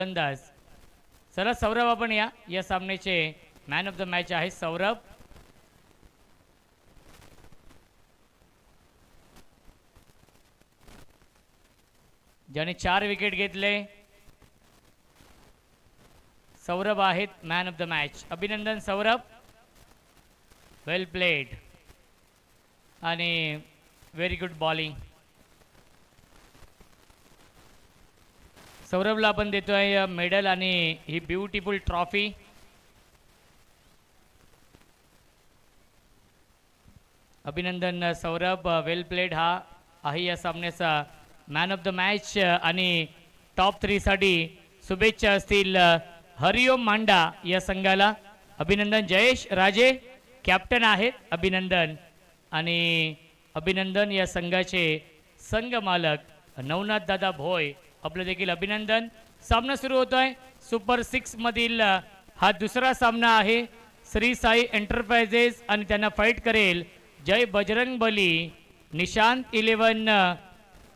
अंदाज चला सौरभ आपण या सामन्याचे मॅन ऑफ द मॅच आहे सौरभ. ज्याने 4 विकेट घेतले. सौरभ आहेत मॅन ऑफ द मॅच. अभिनंदन सौरभ, वेल प्लेड आणि व्हेरी गुड बॉलिंग. सौरभला आपण देतोय मेडल आणि ही ब्युटिफुल ट्रॉफी. अभिनंदन सौरभ, वेल प्लेड. हा आहे या सामन्याचा मॅन ऑफ द मॅच. आणि टॉप 3 साठी शुभेच्छा असतील हरिओम मांडा या संघाला. अभिनंदन. जयेश राजे कॅप्टन आहेत. अभिनंदन. आणि अभिनंदन या संघाचे संघ मालक नवनाथ दादा भोय आपलं देखील अभिनंदन. सामना सुरू होतोय सुपर 6 मधील हा दुसरा सामना आहे. श्री साई एंटरप्राइजेस आणि त्यांना फाईट करेल जय बजरंग बली निशांत 11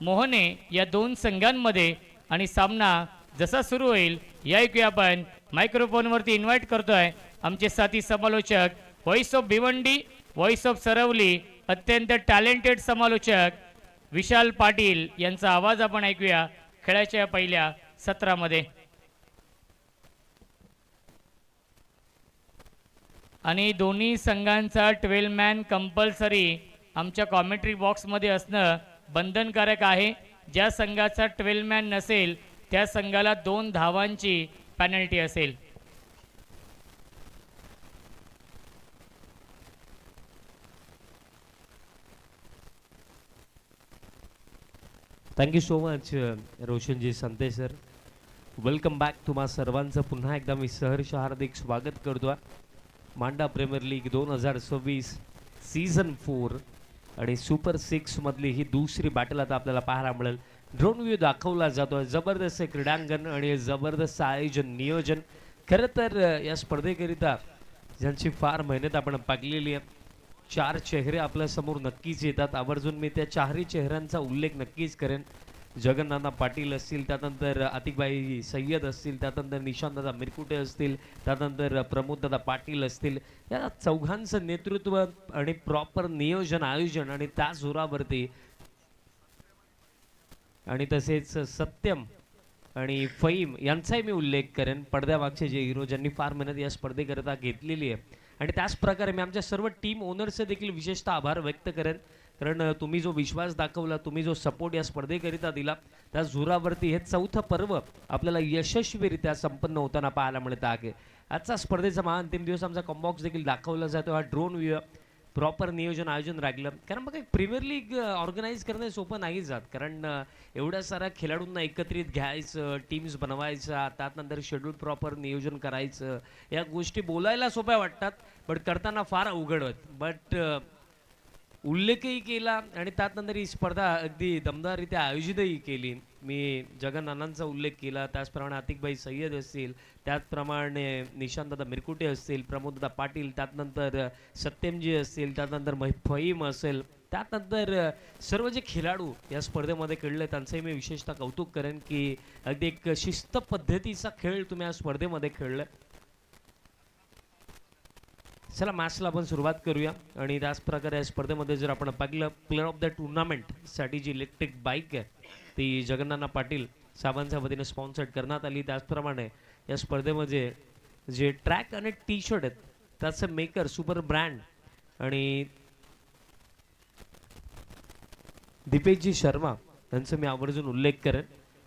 मोहने या दोन संघांमध्ये. आणि सामना जसा सुरू होईल या ऐकूया आपण. मायक्रोफोनवरती इन्व्हाइट करतोय आमचे साथी समालोचक, voice of Bhiwandi, voice of Sarvali, अत्यंत टॅलेंटेड समालोचक विशाल पाटील यांचा आवाज आपण ऐकूया खेळाच्या पहिल्या सत्रामध्ये. आणि दोन्ही संघांचा 12 मॅन कंपल्सरी आमच्या कॉमेंट्री बॉक्समध्ये असणं बंधनकारक आहे. ज्या संघाचा 12 मॅन नसेल त्या संघाला 2 धावांची पेनल्टी असेल. Thank you so much Roshanji Sante sir. Welcome back. तुम्हा सर्वांचं पुन्हा एकदा मी सहर्ष हार्दिक स्वागत करतो. मांडा प्रीमियर लीग 2026 सीझन 4 आणि सुपर 6 मधली ही दुसरी बॅटल आता आपल्याला पाहायला मिळेल. ड्रोन व्ह्यू दाखवला जातो. जबरदस्त क्रीडांगण आणि जबरदस्त आयोजन नियोजन. खरं तर या स्पर्धेकरिता ज्यांची फार मेहनत आपण पाहिलेली आहे. 4 चेहरे आपल्या समोर नक्कीच येतात. आवर्जून मी त्या 4ही चेहऱ्यांचा उल्लेख नक्कीच करेन. जगन्नाथ पाटील असतील, त्यानंतर आतिकबाई सय्यद असतील, त्यानंतर निशांतदादा मिरकुटे असतील, त्यानंतर प्रमोददादा पाटील असतील. या चौघांचं नेतृत्व आणि प्रॉपर नियोजन आयोजन आणि त्या जोरावरती आणि तसेच सत्यम आणि फईम यांचाही मी उल्लेख करेन. पडद्यामागचे जे हिरो ज्यांनी फार मेहनत या स्पर्धेकरिता घेतलेली आहे. आणि त्याच प्रकारे मी आमच्या सर्व टीम ओनर्सचे देखील विशेषतः आभार व्यक्त करेन. कारण तुम्ही जो विश्वास दाखवला, तुम्ही जो सपोर्ट या स्पर्धेकरिता दिला, त्या जोरावरती हे 4थं पर्व आपल्याला यशस्वीरित्या संपन्न होताना पाहायला मिळत आहे. आजचा स्पर्धेचा महाअंतिम दिवस आमचा कॉम्बॉक्स देखील दाखवला जातो. हा ड्रोन व्ह्यू प्रॉपर नियोजन आयोजन राखलं. कारण मग प्रीमियर लीग ऑर्गनाईज करणं सोपं नाही जात. कारण एवढ्या साऱ्या खेळाडूंना एकत्रित घ्यायचं, टीम्स बनवायचा, त्यानंतर शेड्यूल प्रॉपर नियोजन करायचं. या गोष्टी बोलायला सोप्या वाटतात बट करताना फार अवघड होत. बट उल्लेखही केला आणि त्यानंतर ही स्पर्धा अगदी दमदाररित्या आयोजितही केली. मी जगन्नाथांचा उल्लेख केला, त्याचप्रमाणे आतिकबाई सय्यद असतील, त्याचप्रमाणे निशांतदादा मिरकुटे असतील, प्रमोददादा पाटील, त्यानंतर सत्यमजी असतील, त्यानंतर फहीम असेल, त्यानंतर सर्व जे खेळाडू या स्पर्धेमध्ये खेळले त्यांचंही मी विशेषतः कौतुक करेन की अगदी एक शिस्त पद्धतीचा खेळ तुम्ही या स्पर्धेमध्ये खेळले. चला मॅचला आपण सुरुवात करूया. आणि त्याच प्रकारे या स्पर्धेमध्ये जर आपण पाहिलं, प्लेअर ऑफ द टुर्नामेंट साठी जी इलेक्ट्रिक बाईक आहे ती जगन्नाथ पाटील साहेबांच्या वतीने स्पॉन्सर्ड करण्यात आली. त्याचप्रमाणे या स्पर्धेमध्ये जे ट्रॅक आणि टी शर्ट आहेत त्याचं मेकर सुपर ब्रँड आणि दीपेशजी शर्मा यांचा मी आवर्जून उल्लेख करेन.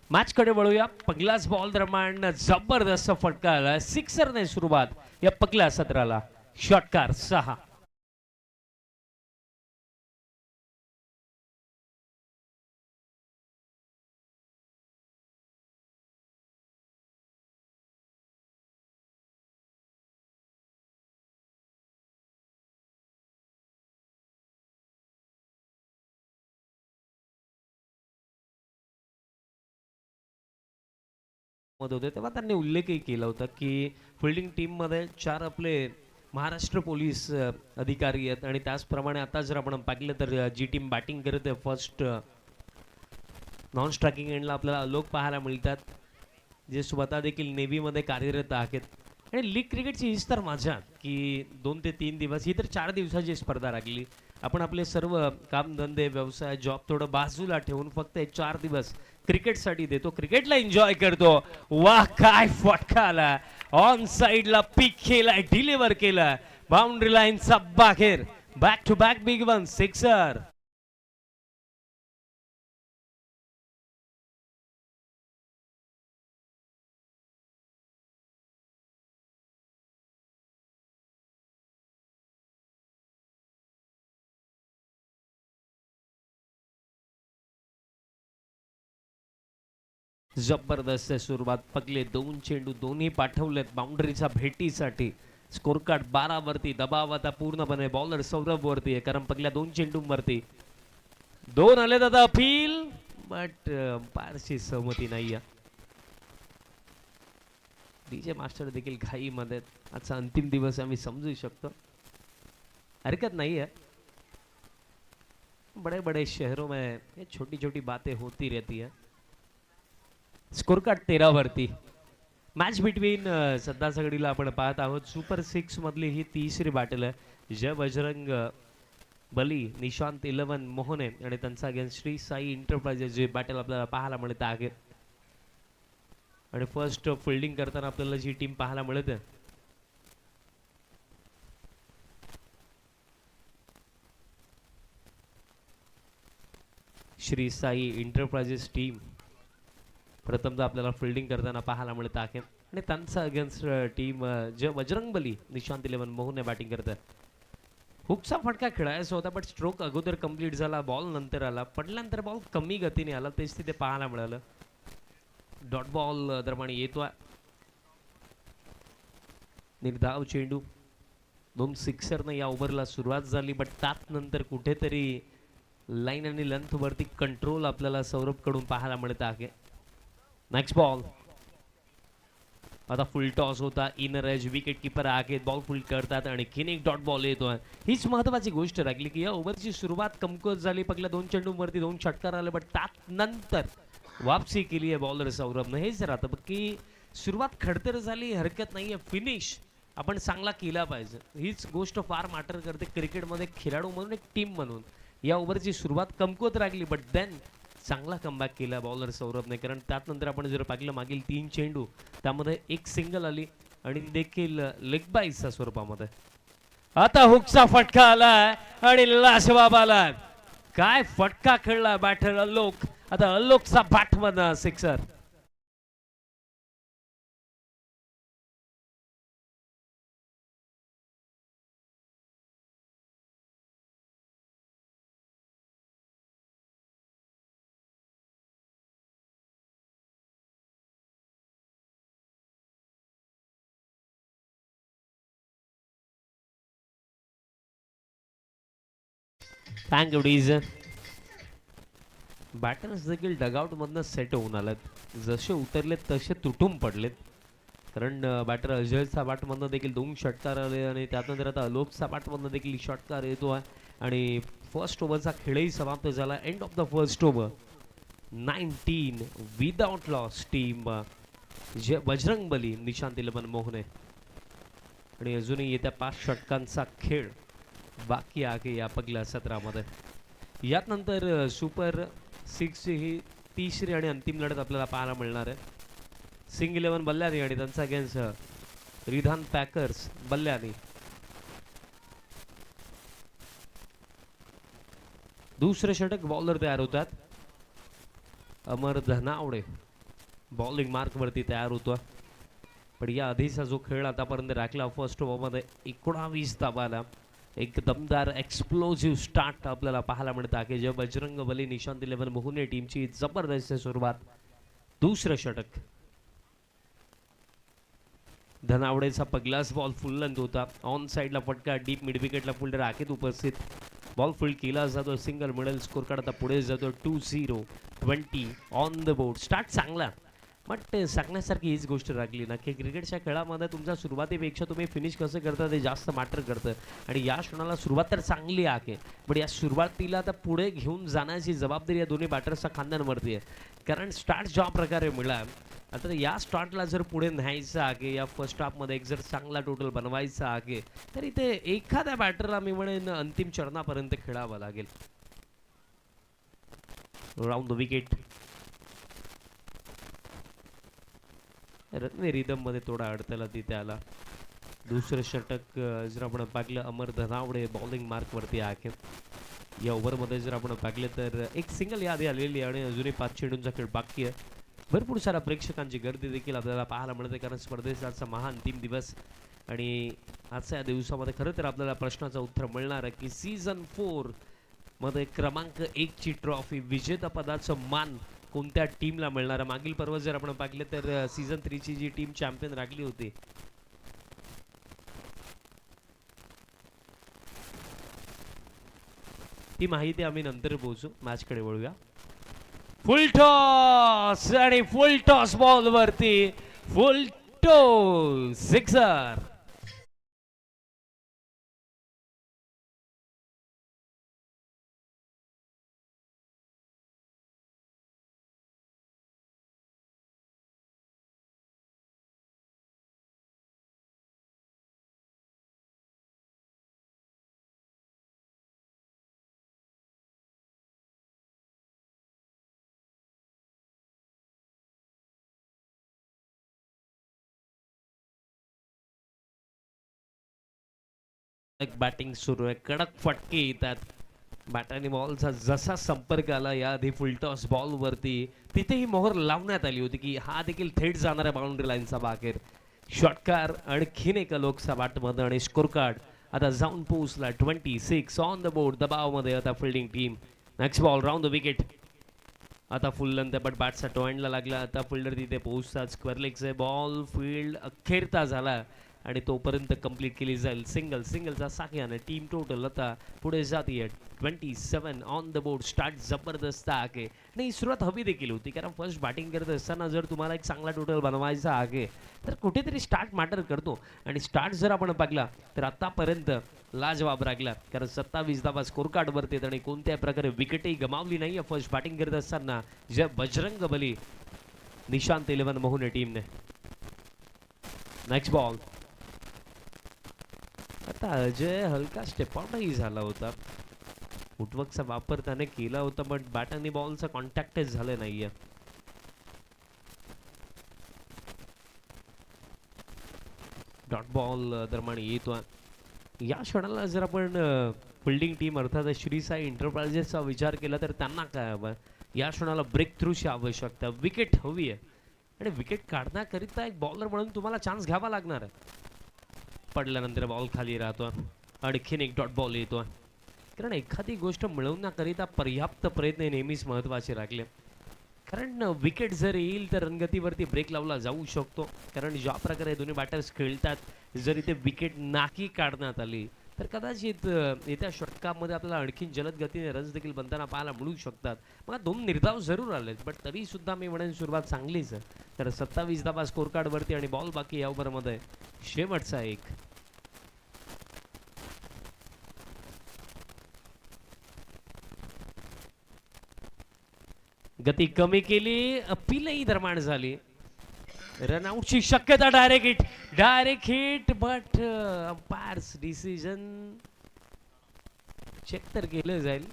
मॅच कडे वळूया. पहिलाच बॉल दरम्यान जबरदस्त फटका आला. सिक्सरने सुरुवात या पहिल्या सत्राला. षटकार 6. होते तेव्हा त्यांनी उल्लेखही केला होता की फिल्डिंग टीम मध्ये 4 आपले महाराष्ट्र पोलीस अधिकारी आहेत. आणि त्याचप्रमाणे आता जर आपण पाहिलं तर जी टीम बॅटिंग करत आहे फर्स्ट नॉन स्ट्रायकिंग एंडला आपल्याला लोक पाहायला मिळतात. जे स्वतः देखील नेव्हीमध्ये कार्यरत आहेत. आणि लीग क्रिकेटची हीच तर मजा की 2 ते 3 दिवस, ही तर 4 दिवसाची स्पर्धा लागली. आपण आपले सर्व कामधंदे, व्यवसाय, जॉब थोडं बाजूला ठेवून फक्त हे 4 दिवस क्रिकेटसाठी देतो, क्रिकेटला एन्जॉय करतो. वाह, काय फटका आला! ऑन साइडला पिक केलाय, डिलिव्हर केला, बाउंड्री लाईनचा बाहेर. Back to back big one, sixer. जबरदस्त सुरुवात. पगले 2 चेंडू दोन्ही पाठवलेत बाउंड्रीच्या भेटीसाठी. स्कोर कार्ड 12 वरती. दबाव आता पूर्णपणे बॉलर सौरभ वरती आहे, कारण पगल्या 2 चेंडूंवरती 2 आले. दादा अपील, बट फारशी सहमती नाहीये. डीजे मास्टर देखील घाईमध्ये. आजचा अंतिम दिवस आम्ही समजू शकतो, हरकत नाही है. बड़े बड़े शहरों में ये छोटी छोटी बातें होती रहती है. स्कोर कार्ड 13 वरती. मॅच बिटवीन सध्या सगळीला आपण पाहत आहोत. सुपर 6 मधली ही तिसरी बॅटल आहे. जय बजरंग बली, निशांत 11 मोहने आणि त्यांचा अगेन्स्ट श्री साई इंटरप्राइजेस जे बॅटल आपल्याला पाहायला मिळत आहे. आणि फर्स्ट फिल्डिंग करताना आपल्याला जी टीम पाहायला मिळते, श्री साई इंटरप्राइजेस टीम प्रथमतः आपल्याला फिल्डिंग करताना पाहायला मिळत आहे. आणि त्यांचा अगेन्स्ट टीम जे बजरंग बली, निशांत 11 मोहने बॅटिंग करत आहे. हुकचा फटका खेळायचा होता, बट स्ट्रोक अगोदर कंप्लीट झाला, बॉल नंतर आला. पडल्यानंतर बॉल कमी गतीने आला, तेच तिथे पाहायला मिळालं. डॉट बॉल दरम्यान येतोय. निर्धाव चेंडू. 2 सिक्सरने या ओव्हरला सुरुवात झाली, बट त्यात नंतर कुठेतरी लाईन आणि लेंथ वरती कंट्रोल आपल्याला सौरभ कडून पाहायला मिळत आहे. Next ball. आता फुल टॉस होता. इनर एज विकेट किपर आहेत, बॉल फुल करतात आणि एक डॉट बॉल येतोय. हीच महत्वाची गोष्ट राहिली की या ओव्हरची सुरुवात कमकुवत झाली. पहिल्या 2 चेंडूंवरती 2 षटकार आले, बट त्यात नंतर वापसी केली आहे बॉलर सौरभनं. हेच राहतं की सुरुवात खडतर झाली, हरकत नाहीये, फिनिश आपण चांगला केला पाहिजे. हीच गोष्ट फार मॅटर करते क्रिकेटमध्ये, खेळाडू म्हणून, एक टीम म्हणून. या ओव्हरची सुरुवात कमकुवत राहिली, बट देन चांगला कमबॅक केला बॉलर सौरभने, कारण त्यात नंतर आपण जर पाहिलं मागील 3 चेंडू त्यामध्ये 1 सिंगल आली आणि देखील लेग बाईसच्या स्वरूपामध्ये. आता हुकचा फटका आलाय आणि लाजवाब आलाय. काय फटका खेळला बॅटर अलोक. आता अलोकचा बॅटमधनं सिक्सर. थँक यू डीजन. बॅटर्स देखील डगआउट मधनं सेट होऊन आलेत. जसे उतरलेत तसे तुटून पडलेत, कारण बॅटर अजयचा बॅटमधनं देखील 2 षटकार आले आणि त्यानंतर आता अलोकचा बॅटमधनं देखील षटकार येतो आहे. आणि फर्स्ट ओव्हरचा खेळही समाप्त झाला. End of the first over. 19 without loss team जे बजरंग बली, निशांत 11 मोहने. आणि अजूनही येत्या 5 षटकांचा खेळ बाकी आहे या पहिल्या सत्रामध्ये. यात नंतर सुपर 6 ही तिसरी आणि अंतिम लढत आपल्याला पाहायला मिळणार आहे. सिंग 11 बल्ल्यानी आणि त्यांचा अगेन्स्ट रिधान पॅकर्स बल्ल्यानी. दुसरे षटक बॉलर तयार होतात. अमर धनावडे बॉलिंग मार्क वरती तयार होतो. पण या आधीचा जो खेळ आतापर्यंत राखला फर्स्ट ओव्हरमध्ये 19 धावाला, एक दमदार एक्सप्लोजिव्ह स्टार्ट आपल्याला पाहायला मिळत आहे. जे बजरंग बली, निशांत 11 मोहने टीमची जबरदस्त सुरुवात. दुसरं षटक. धनावडेचा पहिलाच बॉल फुल लेंथ होता. ऑन साइडला फटका, डीप मिड विकेटला फुल राखीत उपस्थित. बॉल फुल केला जातो, सिंगल मिडल. स्कोर कार्ड आता पुढे जातो 2-0. 20 ऑन द बोर्ड. स्टार्ट चांगला, बट सांगण्यासारखी हीच गोष्ट राखली ना की क्रिकेटच्या खेळामध्ये तुमच्या सुरुवातीपेक्षा तुम्ही फिनिश कसं करता ते जास्त मॅटर करतं. आणि या क्षणाला सुरुवात तर चांगली आहे, पण या सुरुवातीला आता पुढे घेऊन जाण्याची जबाबदारी या दोन्ही बॅटर्सच्या खांद्यांवरती आहे. कारण स्टार्ट ज्या प्रकारे मिळाला आता या स्टार्टला जर पुढे न्यायचं आहे, या फर्स्ट हाफमध्ये एक जर चांगला टोटल बनवायचा आहे, तर इथे एखाद्या बॅटरला मी म्हणेन अंतिम चरणापर्यंत खेळावं लागेल. Round the wicket. Ratne rhythm मध्ये थोडा अडथळा तिथे आला. दुसरं षटक जर आपण पाहिलं अमर धनावडे बॉलिंग मार्क वरती आहे. या ओव्हरमध्ये जर आपण पाहिलं तर एक सिंगल यादी आलेली आहे आणि अजूनही 5 चेंडूंचा खेळ बाकी आहे. भरपूर साऱ्या प्रेक्षकांची गर्दी देखील आपल्याला पाहायला मिळते, कारण स्पर्धेचा आजचा महाअंतिम दिवस आणि आजच्या या दिवसामध्ये खरं तर आपल्याला प्रश्नाचं उत्तर मिळणार आहे की सीझन 4 मध्ये क्रमांक 1 ची ट्रॉफी, विजेता पदाचं मान कोणत्या टीमला मिळणार आहे. मागील पर्व जर आपण पाहिलं तर सीझन 3 ची जी टीम चॅम्पियन राहिली होती, ती माहिती आम्ही नंतर पोहोचू. मॅच कडे वळूया. फुल टॉस आणि फुल टॉस बॉल वरती फुल टॉस सिक्सर. बॅटिंग सुरू आहे, कडक फटके येतात. बॅट आणि बॉलचा जसा संपर्क आला या आधी फुलटॉस बॉल वरती, तिथेही मोहर लावण्यात आली होती की हा देखील थेट जाणार आहे बाउंड्री लाईनचा बाहेर. षटकार आणखीन एका लोकसा बॅटमध्ये आणि स्कोर कार्ड आता जाऊन पोहोचला 26 ऑन द बोर्ड. दबावमध्ये आता fielding team. Next ball round the wicket. आता फुल लेंथ बट बॅटचा टॉइंटला लागला. आता फिल्डर तिथे पोहोचतात. स्क्वेअर लेगचे बॉल फील्ड अखेरता झाला आणि तोपर्यंत कंप्लीट केली जाईल. सिंगलचा साख्याने टीम टोटल आता पुढे जाते 27 ऑन द बोर्ड. स्टार्ट जबरदस्त आहे आणि सुरुवात हवी देखील होती, कारण फर्स्ट बॅटिंग करत असताना जर तुम्हाला एक चांगला टोटल बनवायचा आहे तर कुठेतरी स्टार्ट मॅटर करतो. आणि स्टार्ट जर आपण पाहिला तर आतापर्यंत लाजवाब राहिला, कारण 27 धावा स्कोर कार्ड वरती आणि कोणत्याही प्रकारे विकेटही गमावली नाही फर्स्ट बॅटिंग करत असताना जे बजरंग बली निशांत 11 मोहने टीमने. Next ball. आता अजय हलका स्टेप आउटही झाला होता. फुटवर्कचा वापर त्याने केला होता, बट बॅट आणि बॉलचा कॉन्टॅक्टच झालं नाहीये. डॉट बॉल दरम्यान येतो. या क्षणाला जर आपण फिल्डिंग टीम अर्थात श्री साई एंटरप्राइजेसचा विचार केला तर त्यांना काय हवं, या क्षणाला ब्रेक थ्रूची आवश्यकता. विकेट हवी आहे आणि विकेट काढण्याकरिता एक बॉलर म्हणून तुम्हाला चान्स घ्यावा लागणार आहे. पडल्यानंतर बॉल खाली राहतो. आणखीन एक डॉट बॉल येतो, कारण एखादी गोष्ट मिळवण्याकरिता पर्याप्त प्रयत्न नेहमीच महत्त्वाचे राखले. कारण विकेट जर येईल तर रणगतीवरती ब्रेक लावला जाऊ शकतो, कारण ज्या प्रकारे दोन्ही बॅटर्स खेळतात, जर इथे विकेट नाही काढण्यात आली तर कदाचित येत्या षटकामध्ये आपल्याला आणखीन जलद गतीने रन्स देखील बनताना पाहायला मिळू शकतात. मला 2 निर्धाव जरूर आलेत, बट तरी सुद्धा मी म्हणेन सुरुवात चांगलीच आहे. तर 27 धावा स्कोर कार्ड वरती आणि बॉल बाकी या ओव्हरमध्ये शेवटचा एक. गती कमी केली, अपीलही दरम्यान झाली. रनआउटची शक्यता. Direct hit but umpires decision check तर केलं जाईल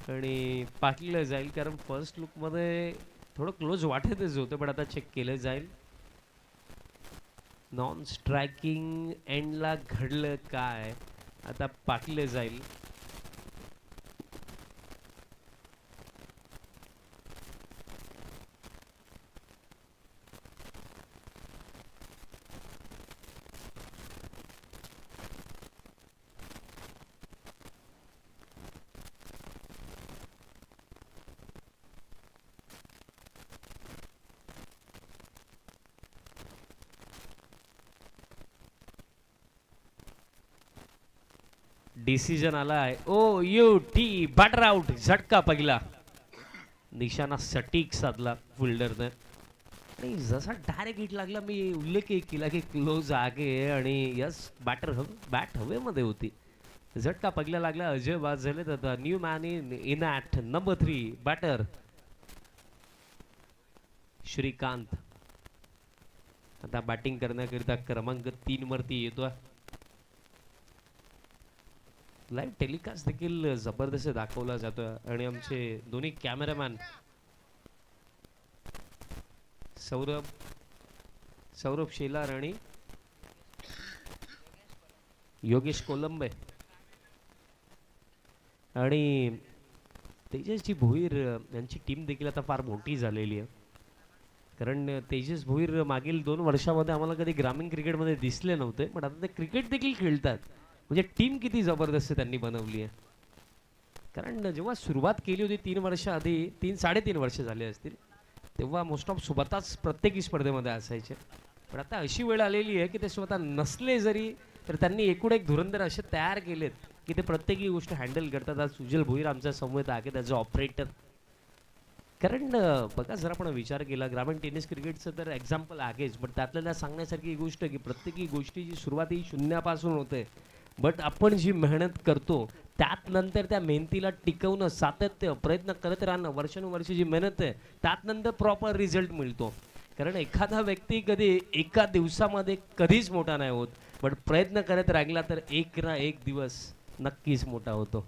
आणि पाठलं जाईल, कारण फर्स्ट लुक मध्ये थोडं क्लोज वाटतच होतं, पण आता चेक केलं जाईल. नॉन स्ट्रायकिंग एंडला घडलं काय, आता पाठलं जाईल. डिसिजन आलाय. ओ यू टी बॅटर आउट. झटका पहिला. निशाणा सटीक साधला फिल्डरने आणि जसा डायरेक्ट हिट लागला, मी उल्लेख केला की क्लोज आगे आणि यस बॅट हवेमध्ये होती. झटका पहिला लागला. अजय बाद झाले. तर new man in at number 3 batter Shrikant आता बॅटिंग करण्याकरिता क्रमांक 3 वरती येतोय. लाईव्ह टेलिकास्ट देखील जबरदस्त दाखवला जातोय आणि आमचे दोन्ही कॅमेरामॅन सौरभ शेलार आणि योगेश कोलंबे आणि तेजसजी भोईर यांची टीम देखील आता फार मोठी झालेली आहे. कारण तेजस भोईर मागील 2 वर्षामध्ये आम्हाला कधी ग्रामीण क्रिकेटमध्ये दिसले नव्हते, पण आता ते क्रिकेट देखील खेळतात. म्हणजे टीम किती जबरदस्त त्यांनी बनवली आहे. कारण जेव्हा सुरुवात केली होती 3 वर्ष आधी, 3-3.5 वर्ष झाले असतील, तेव्हा मोस्ट ऑफ स्वतःच प्रत्येकी स्पर्धेमध्ये असायचे. पण आता अशी वेळ आलेली आहे की ते स्वतः नसले जरी तर त्यांनी एकूण एक धुरंधर असे तयार केलेत की ते प्रत्येकी गोष्ट हँडल करतात. आज सुजल भोईर आमच्या समवेत आहे त्याचा ऑपरेटर. कारण बघा जर आपण विचार केला ग्रामीण टेनिस क्रिकेटचं तर एक्झाम्पल आहेच, पण त्यातल्या सांगण्यासारखी गोष्ट की प्रत्येकी गोष्टीची सुरुवात ही शून्यापासून होते. बट आपण जी मेहनत करतो त्यात नंतर त्या मेहनतीला टिकवणं, सातत्य, प्रयत्न करत राहणं, वर्षानुवर्षी जी मेहनत आहे त्यात नंतर प्रॉपर रिझल्ट मिळतो. कारण एखादा व्यक्ती कधी एका दिवसामध्ये कधीच मोठा नाही होत, बट प्रयत्न करत राहिला तर एक ना एक दिवस नक्कीच मोठा होतो.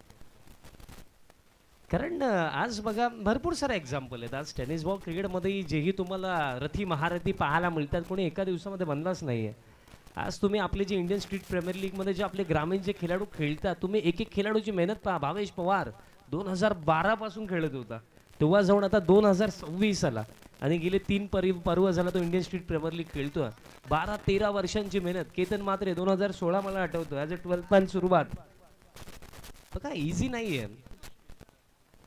कारण आज बघा भरपूर सारे एक्झाम्पल आहेत. आज टेनिस बॉल क्रिकेटमध्ये जेही तुम्हाला रथी महारथी पाहायला मिळतात कोणी एका दिवसामध्ये बनलाच नाही आहे. आज तुम्ही आपले जे इंडियन स्ट्रीट प्रीमियर लीगमध्ये जे आपले ग्रामीण जे खेळाडू खेळतात, तुम्ही एक एक खेळाडूची मेहनत पहा. भावेश पवार 2012 पासून खेळत होता, तेव्हा जाऊन आता 2026 आला आणि गेले 3 पर्व झाला तो इंडियन स्ट्रीट प्रीमियर लीग खेळतोय. 12-13 वर्षांची मेहनत. केतन मात्रे 2016 मला आठवतो ॲज अ 12th मॅन सुरुवात. बघा इझी नाही आहे.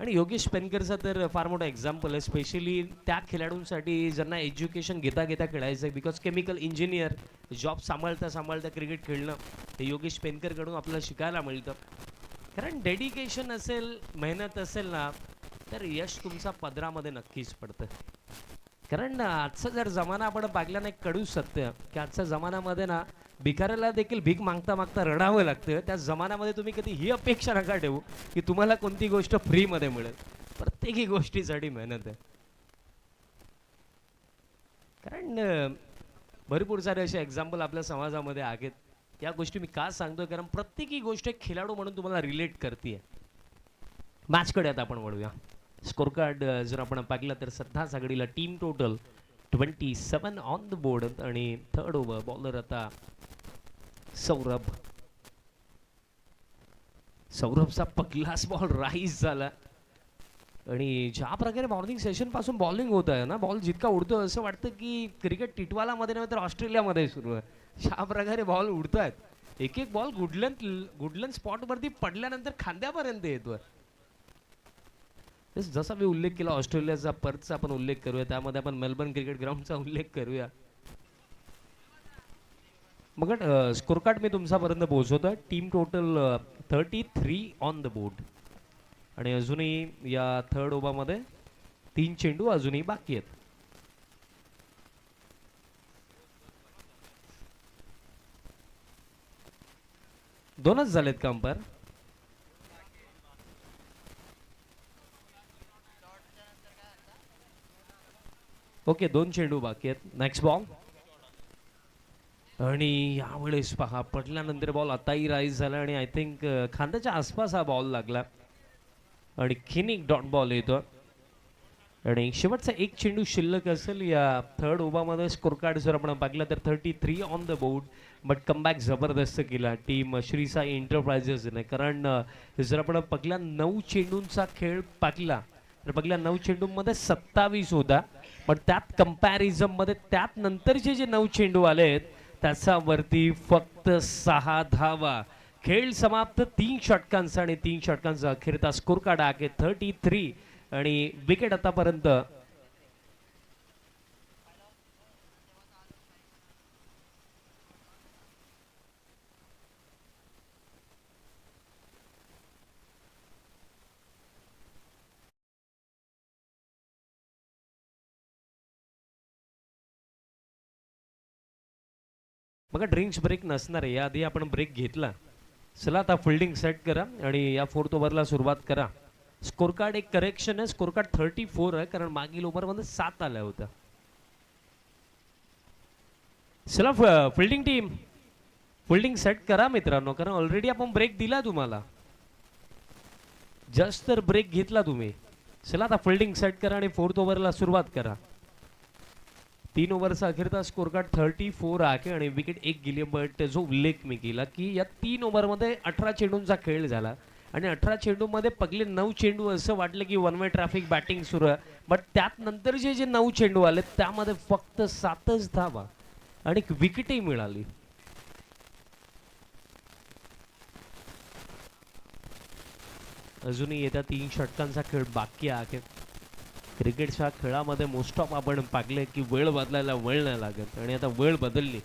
आणि योगेश पेनकरचा तर फार मोठा एक्झाम्पल आहे, स्पेशली त्या खेळाडूंसाठी ज्यांना एज्युकेशन घेता घेता खेळायचं आहे. बिकॉज केमिकल इंजिनियर जॉब सांभाळता सांभाळता क्रिकेट खेळणं हे योगेश पेनकरकडून आपल्याला शिकायला मिळतं. कारण डेडिकेशन असेल, मेहनत असेल ना तर यश तुमचा पदरामध्ये नक्कीच पडतं. कारण आजचा जर जमाना आपण पाहिला ना, एक कडू सत्य की आजच्या जमान्यामध्ये ना भिकाऱ्याला देखील भीक मागता मागता रडावं लागतं. त्या जमान्यामध्ये तुम्ही कधी ही अपेक्षा नका ठेवू की तुम्हाला कोणती गोष्ट फ्रीमध्ये मिळेल. प्रत्येकी गोष्टीसाठी मेहनत आहे. कारण भरपूर सारे असे एक्झाम्पल आपल्या समाजामध्ये आहेत. या गोष्टी मी का सांगतोय कारण प्रत्येकी गोष्ट एक खेळाडू म्हणून तुम्हाला रिलेट करते. मॅचकडे आता आपण वळूया. स्कोर कार्ड जर आपण पाहिलं तर सध्या सगळीला team total 27 on the board आणि थर्ड ओव्हर बॉलर आता सौरभचा पहिलाच बॉल राईज झाला आणि ज्या प्रकारे मॉर्निंग सेशन पासून बॉलिंग होत आहे ना, बॉल जितका उडतो असं वाटतं की क्रिकेट टिटवाला मध्ये नव्हे तर ऑस्ट्रेलियामध्ये सुरू आहे. ज्या प्रकारे बॉल उडतायत, एक एक बॉल गुडलन स्पॉट वरती पडल्यानंतर खांद्यापर्यंत येतोय. जसा मी उल्लेख केला ऑस्ट्रेलियाचा पर्थचा आपण उल्लेख करूया, त्यामध्ये आपण मेलबर्न क्रिकेट ग्राउंडचा उल्लेख करूया. मग स्कोर कार्ड मी तुमच्यापर्यंत पोहोचवतोय. Team total 33 on the board आणि अजूनही या थर्ड ओव्हरमध्ये 3 चेंडू अजूनही बाकी आहेत. दोनच झालेत का अंपायर? ओके, 2 चेंडू बाकी आहेत. नेक्स्ट बॉल आणि यावेळेस पहा पडल्यानंतर बॉल आताही राईज झाला आणि आय थिंक खांद्याच्या आसपास हा बॉल लागला आणि खिनिक डॉट बॉल येतो आणि शेवटचा एक चेंडू शिल्लक असेल या थर्ड ओव्हरमध्ये. स्कोर कार्ड जर आपण पाहिलं तर 33 on the board, but comeback जबरदस्त केला टीम श्री साई एंटरप्राइजेसने. कारण जर आपण पहिल्या 9 चेंडूंचा खेळ पाहिला तर पहिल्या 9 चेंडूंमध्ये 27 होता, पण त्यात कंपॅरिझनमध्ये त्यात नंतरचे जे 9 चेंडू आले आहेत त्याच्यावरती फक्त 6 धावा. खेळ समाप्त 3 षटकांचा आणि 3 षटकांचा अखेरचा स्कोर कार्ड आहे 33 आणि विकेट आतापर्यंत बघा ड्रिंक्स ब्रेक नसणार आहे. याआधी आपण ब्रेक घेतला. चला आता फिल्डिंग सेट करा आणि या 4th ओव्हरला सुरुवात करा. स्कोर कार्ड एक करेक्शन आहे, स्कोर कार्ड 34 आहे कारण मागील ओव्हरमध्ये 7 आल्या होत्या. चला फिल्डिंग टीम फिल्डिंग सेट करा मित्रांनो, कारण ऑलरेडी आपण ब्रेक दिला तुम्हाला, जस्ट तर ब्रेक घेतला तुम्ही. चला आता फिल्डिंग सेट करा आणि 4th ओव्हरला सुरुवात करा. 3 ओव्हरचा अखेरचा स्कोर कार्ड 34 आहे आणि विकेट एक गेली. बट जो उल्लेख मी केला की या 3 ओव्हरमध्ये 18 चेंडूंचा खेळ झाला आणि 18 चेंडूमध्ये पहिले 9 चेंडू असं वाटलं की वन वे ट्रॅफिक बॅटिंग सुरू आहे, बट त्यात नंतर जे 9 चेंडू आले त्यामध्ये फक्त 7च धावा आणि एक विकेटही मिळाली. अजूनही येत्या 3 षटकांचा खेळ बाकी आहे. क्रिकेटच्या खेळामध्ये मोस्ट ऑफ आपण पाहिले की वेळ बदलायला वेळ नाही लागत आणि आता वेळ बदलली,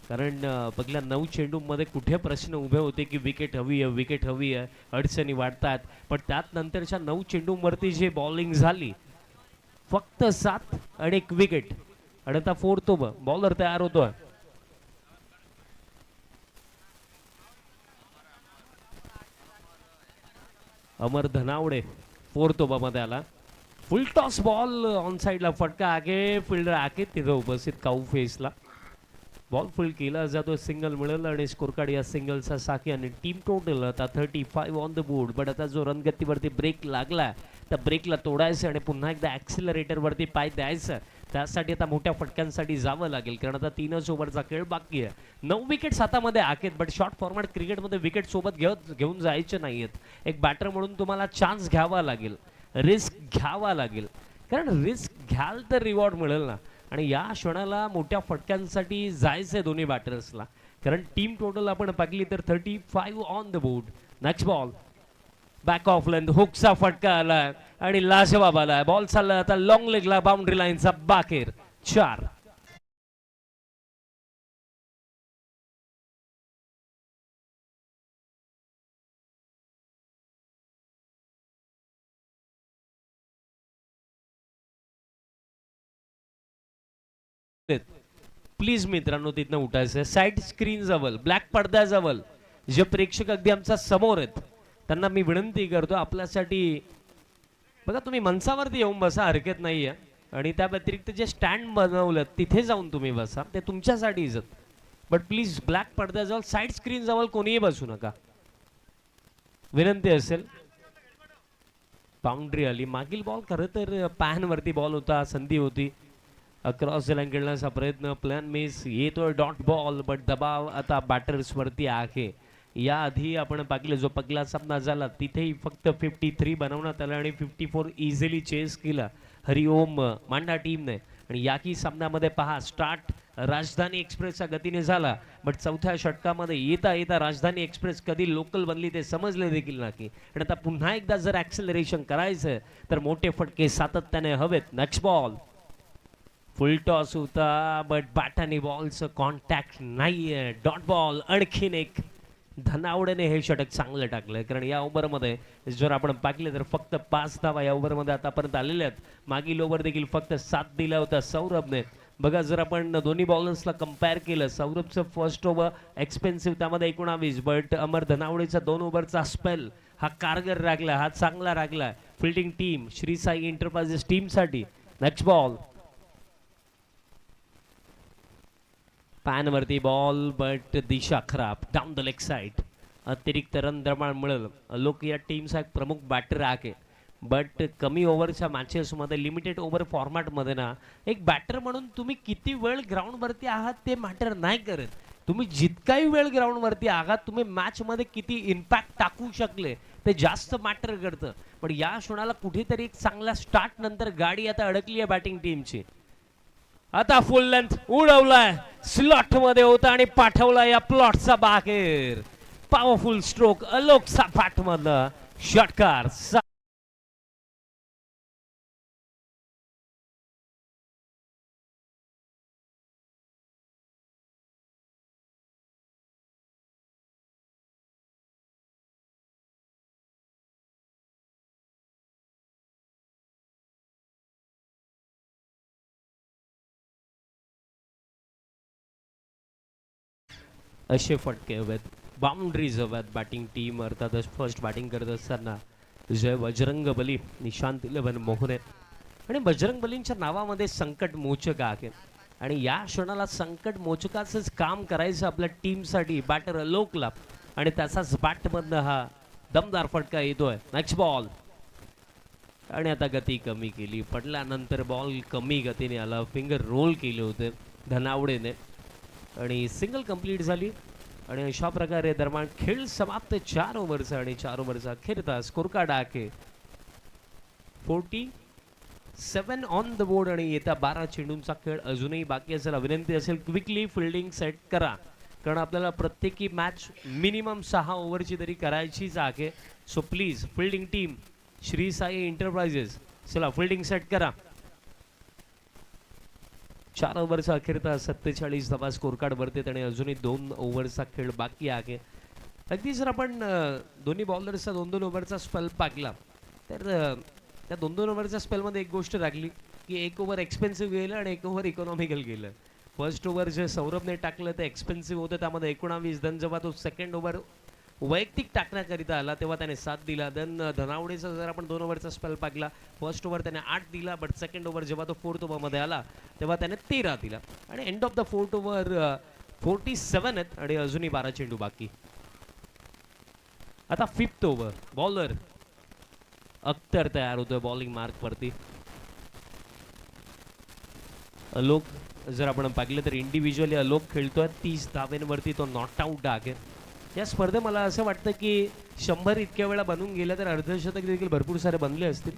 कारण पहिल्या 9 चेंडूमध्ये कुठे प्रश्न उभे होते की विकेट हवी आहे, विकेट हवी आहे, अडचणी वाढतात, पण त्यात नंतरच्या 9 चेंडूंवरती जे बॉलिंग झाली फक्त 7 आणि एक विकेट. आणि आता 4th ओव्हर बॉलर तयार होतोय. अमर धनावडे 4th ओव्हरमध्ये आला. फुल टॉस बॉल ऑन साईडला फटका आगे फिल्डर आहे तिथं उपस्थित काऊ फेसला. बॉल फुल केला जातो, सिंगल मिळालं आणि स्कोर कार्ड या सिंगलचा साखी आणि टीम टोटल आता 35 ऑन द बोर्ड. बट आता जो रनगतीवरती ब्रेक लागला त्या ब्रेकला तोडायचं आणि पुन्हा एकदा ॲक्सिलरेटरवरती पाय द्यायचं. त्यासाठी आता मोठ्या फटक्यांसाठी जावं लागेल, कारण आता 3च ओव्हरचा खेळ बाकी आहे. 9 विकेट्स हातामध्ये आहेत, बट शॉर्ट फॉर्मॅट क्रिकेटमध्ये विकेट सोबत घेऊन जायचे नाहीयेत. एक बॅटर म्हणून तुम्हाला चान्स घ्यावा लागेल, रिस्क घ्यावा लागेल, कारण रिस्क घ्याल तर रिवॉर्ड मिळेल ना. आणि या क्षणाला मोठ्या फटक्यांसाठी जायचं आहे दोन्ही बॅटर्सला, कारण टीम टोटल आपण पाहिली तर 35 on the board. Next ball back of length, हुकचा फटका आला आणि लाजवाब आला. बॉल चालला आता लॉंग लेगला, बाउंड्री लाईनचा बाहेर. 4. प्लीज मित्रांनो तिथनं उठायचं. साईड स्क्रीन जवळ, ब्लॅक पडद्याजवळ जे प्रेक्षक अगदी आमच्या समोर आहेत त्यांना मी विनंती करतो, आपल्यासाठी बघा तुम्ही मंचावरती येऊन बसा, हरकत नाहीये. आणि त्या व्यतिरिक्त जे स्टँड बनवलं तिथे जाऊन तुम्ही बसा, ते तुमच्यासाठीच. बट प्लीज ब्लॅक पडद्याजवळ साईड स्क्रीन जवळ कोणीही बसू नका, विनंती असेल. बाउंड्री आली. मागील बॉल खरं तर पॅन वरती बॉल होता, संधी होती, अक्रॉस द लाईन खेळण्याचा प्रयत्न, प्लॅन मिस. येतोय डॉट बॉल, बट दबाव आता बॅटर्स वरती आहे. याआधी आपण पाहिलं जो पहिला सामना झाला तिथेही फक्त 53 बनवण्यात आला आणि 54 इझिली चेस केला हरिओम मांडा टीमने. आणि याही सामन्यामध्ये पहा, स्टार्ट राजधानी एक्सप्रेसच्या गतीने झाला, बट 4थ्या षटकामध्ये येता येता राजधानी एक्सप्रेस कधी लोकल बनली ते समजले देखील नाही. आणि आता पुन्हा एकदा जर ॲक्सेलरेशन करायचं तर मोठे फटके सातत्याने हवेत. नेक्स्ट बॉल फुल टॉस होता, बट बॅटाने बॉलचं कॉन्टॅक्ट नाहीये. Dot ball. आणखीन एक धनावडेने हे षटक चांगलं टाकलंय, कारण या ओव्हरमध्ये जर आपण पाहिले तर फक्त 5 धावा या ओव्हरमध्ये आतापर्यंत आलेल्या आहेत. मागील ओव्हर देखील फक्त 7 दिला होता सौरभने. बघा जर आपण दोन्ही बॉलर्सला कम्पेअर केलं, सौरभचं फर्स्ट ओव्हर एक्सपेन्सिव्ह त्यामध्ये 19, बट अमर धनावडेचा 2 ओव्हरचा स्पेल हा कारगर राखला, हा चांगला राखला fielding team Shri Sai enterprises टीमसाठी. नेक्स्ट बॉल पॅन वरती बॉल, बट दिशा खराब, डाऊन द लेग साइड. अतिरिक्त रन निर्माण मिळेल. लोक या टीमचा एक प्रमुख बॅटर आहे, बट कमी ओव्हरच्या मॅचेसमध्ये लिमिटेड ओव्हर फॉर्मॅटमध्ये ना एक बॅटर म्हणून तुम्ही किती वेळ ग्राउंडवरती आहात ते मॅटर नाही करत. तुम्ही जितकाही वेळ ग्राउंडवरती आहात, तुम्ही मॅचमध्ये किती इम्पॅक्ट टाकू शकले ते जास्त मॅटर करतं. पण या क्षणाला कुठेतरी एक चांगला स्टार्ट नंतर गाडी आता अडकली आहे बॅटिंग टीमची. आता फुल लेंथ उडवलाय, स्लॉट मध्ये होता आणि पाठवला या प्लॉटचा बाहेर. पॉवरफुल स्ट्रोक, अलोक सपाट मधला षटकार. असे फटके हवेत, बाउंड्रीज हव्यात बॅटिंग टीम. अर्थातच फर्स्ट बॅटिंग करत असताना जय बजरंग बली, निशांत 11 मोहने. आणि बजरंग बलींच्या नावामध्ये संकट मोचक आहे. आणि या क्षणाला संकट मोचकाचंच काम करायचं आपल्या टीमसाठी बॅटर अलोकला आणि त्याचाच बॅटमधनं हा दमदार फटका येतोय. नेक्स्ट बॉल आणि आता गती कमी केली, पडल्यानंतर बॉल कमी गतीने आला, फिंगर रोल केले होते धनावडेने आणि सिंगल कंप्लीट झाली. आणि अशा प्रकारे दरम्यान खेळ समाप्त 4 ओव्हरचा आणि 4 ओव्हरचा अखेरचा स्कोर कार्ड आहे 47 ऑन द बोर्ड आणि येत्या 12 चेंडूंचा खेळ अजूनही बाकी असेल. विनंती असेल क्विकली फिल्डिंग सेट करा, कारण आपल्याला प्रत्येकी मॅच मिनिमम 6 ओव्हरची तरी करायचीच आहे. So please fielding team Shri Sai enterprises, चला फिल्डिंग सेट करा. 4 ओव्हरचा अखेरचा 47 धावा स्कोर कार्ड वरती आणि अजूनही 2 ओव्हरचा खेळ बाकी आहे. अगदी जर आपण दोन्ही बॉलर्सचा 2-2 ओव्हरचा स्पेल पाहिला तर त्या 2-2 ओव्हरच्या स्पेलमध्ये एक गोष्ट लागली की 1 ओव्हर एक्सपेन्सिव्ह गेलं आणि 1 ओव्हर इकॉनॉमिकल गेलं. फर्स्ट ओव्हर जे सौरभने टाकलं ते एक्सपेन्सिव्ह होतं, त्यामध्ये 19. देन जेव्हा तो सेकंड ओव्हर वैयक्तिक टाकण्याकरिता आला तेव्हा त्याने 7 दिला. देन धनावडेचा जर आपण 2 ओव्हरचा स्पेल पाहिला, फर्स्ट ओव्हर त्याने 8 दिला, बट सेकंड ओव्हर जेव्हा तो 4th ओव्हरमध्ये आला तेव्हा त्याने 13 दिला आणि end of the 4th over 47 आहेत आणि अजूनही 12 चेंडू बाकी. आता 5th ओव्हर बॉलर अख्तर तयार होतोय बॉलिंग मार्क वरती. अलोक जर आपण पाहिलं तर इंडिव्हिज्युअली अलोक खेळतोय 30 धावेंवरती, तो नॉट आउट आहे. या स्पर्धेत मला असं वाटतं की 100 इतक्या वेळा बनून गेलं तर अर्धशतक देखील भरपूर सारे बनले असतील.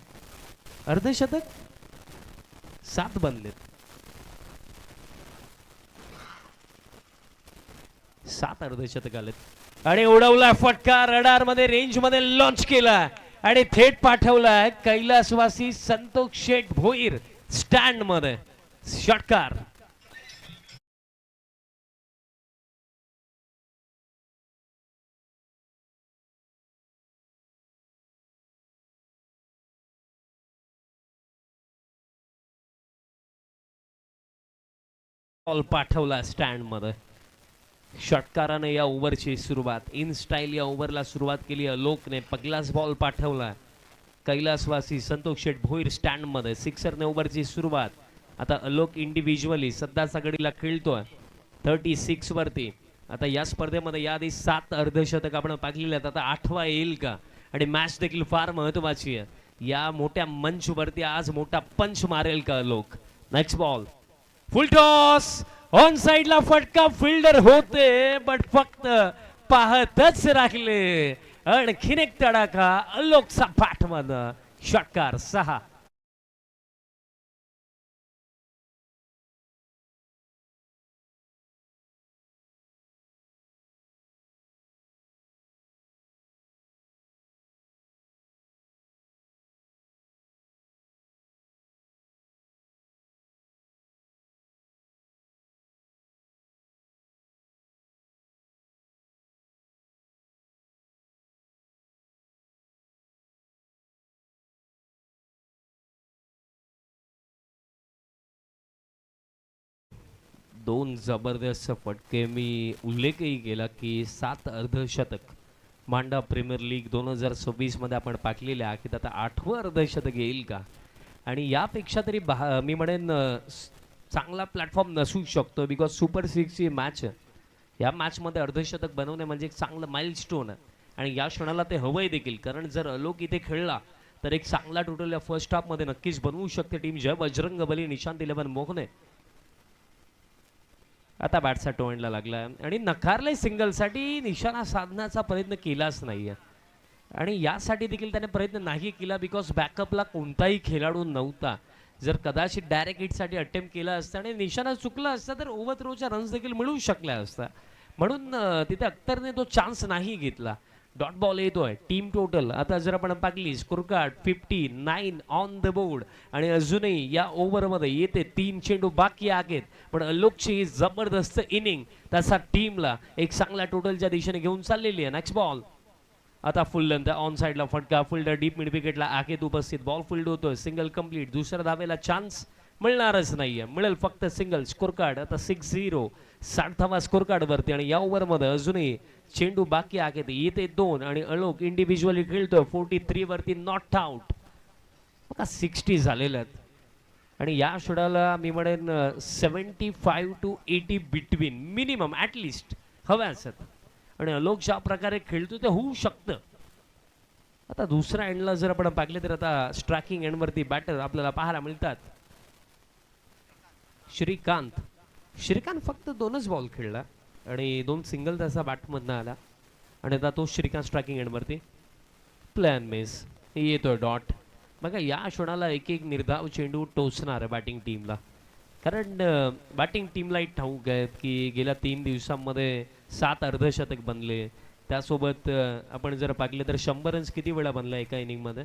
अर्धशतक 7 बनलेत, 7 अर्धशतक आलेत आणि उडवला फटका, रडार मध्ये रेंज मध्ये लॉन्च केला आणि थेट पाठवलाय कैलासवासी संतोष शेठ भोईर स्टँड मध्ये. षटकार बॉल पाठवला स्टँड मध्ये. षटकाराने या ओव्हरची सुरुवात इन स्टाईल या ओव्हरला सुरुवात केली अलोकने. पहिलाच बॉल पाठवला कैलासवासी संतोष शेठ भोईर स्टँड मध्ये. सिक्सरने ओव्हरची सुरुवात. आता अलोक इंडिव्हिज्युअली सध्याचा घडीला खेळतोय 36 वरती. आता या स्पर्धेमध्ये याआधी 7 अर्धशतक आपण पाहिलेले आहेत, आता 8वा येईल का? आणि मॅच देखील फार महत्वाची आहे. या मोठ्या मंच वरती आज मोठा पंच मारेल का Alok? Next ball full toss on साइडला फटका, फिल्डर होते बट फक्त पाहतच राहिले. आणखीन एक तडाखा अलोकचा पाठमध्ये. षटकार 6. दोन जबरदस्त फटके. मी उल्लेखही केला की 7 अर्धशतक मांडा प्रीमियर लीग 2026 मध्ये आपण पाहिलेले आहेत. आता 8वं अर्धशतक येईल का? आणि यापेक्षा तरी मी म्हणेन चांगला प्लॅटफॉर्म नसू शकतो, बिकॉज सुपर 6 ची मॅच आहे. या मॅचमध्ये अर्धशतक बनवणे म्हणजे एक चांगलं माइलस्टोन आहे आणि या क्षणाला ते हवंय देखील, कारण जर अलोक इथे खेळला तर एक चांगला टोटल या फर्स्ट हाफमध्ये नक्कीच बनवू शकते टीम. जय बजरंग बली निशांत 11 मोहने. आता बॅटचा टोएंडला लागला आणि नकारले सिंगलसाठी निशाणा साधण्याचा प्रयत्न केलाच नाहीये आणि यासाठी देखील त्याने प्रयत्न नाही केला, बिकॉज बॅकअपला कोणताही खेळाडू नव्हता. जर कदाचित डायरेक्ट हिटसाठी अटेम्प्ट केला असता आणि निशाणा चुकला असता तर ओव्हर थ्रोच्या रन्स देखील मिळू शकल्या असता, म्हणून तिथे अख्तरने तो चान्स नाही घेतला. डॉट बॉल येतोय. टीम टोटल आता जर आपण पाहिली score card 59 on the board आणि अजूनही या ओव्हरमध्ये येते 3 चेंडू बाकी आहेत, पण अलोकची ही जबरदस्त इनिंग त्याचा टीमला एक चांगला टोटलच्या दिशेने घेऊन चाललेली आहे. नेक्स्ट बॉल आता फुल लेंथ ऑन साइडला फटका, फिल्डर डीप मिड विकेटला आहेत उपस्थित. बॉल फील्ड होतोय, सिंगल कंप्लीट. दुसऱ्या धावेला चान्स मिळणारच नाहीये, मिळेल फक्त सिंगल. स्कोर कार्ड आता 6-0 60वा स्कोर कार्ड वरती आणि या ओव्हरमध्ये अजूनही चेंडू बाकी आहेत, येते 2 आणि अलोक इंडिव्हिज्युअली खेळतोय 43 वरती नॉट आउट. बघा 60 झालेले आहेत आणि या षडाला मी म्हणेन 75 to 80 बिटवीन मिनिमम ॲटलिस्ट हव्या असत. आणि अलोक ज्या प्रकारे खेळतो ते होऊ शकतं. आता दुसऱ्या एंडला जर आपण पाहिले तर आता स्ट्रायकिंग एंडवरती बॅटर आपल्याला पाहायला मिळतात. श्रीकांत फक्त 2च बॉल खेळला आणि 2 सिंगल त्याचा बॅटमधनं आला. आणि आता तो श्रीकांत स्ट्रायकिंग एंडवरती प्लॅन मिस येतोय डॉट. बघा या क्षणाला एक एक निर्धाव चेंडू टोचणार आहे बॅटिंग टीमला. कारण बॅटिंग टीमला एक ठाऊक आहे की गेल्या 3 दिवसांमध्ये 7 अर्धशतक बनले. त्यासोबत आपण जर पाहिलं तर 100 रन्स किती वेळा बनला एका इनिंगमध्ये?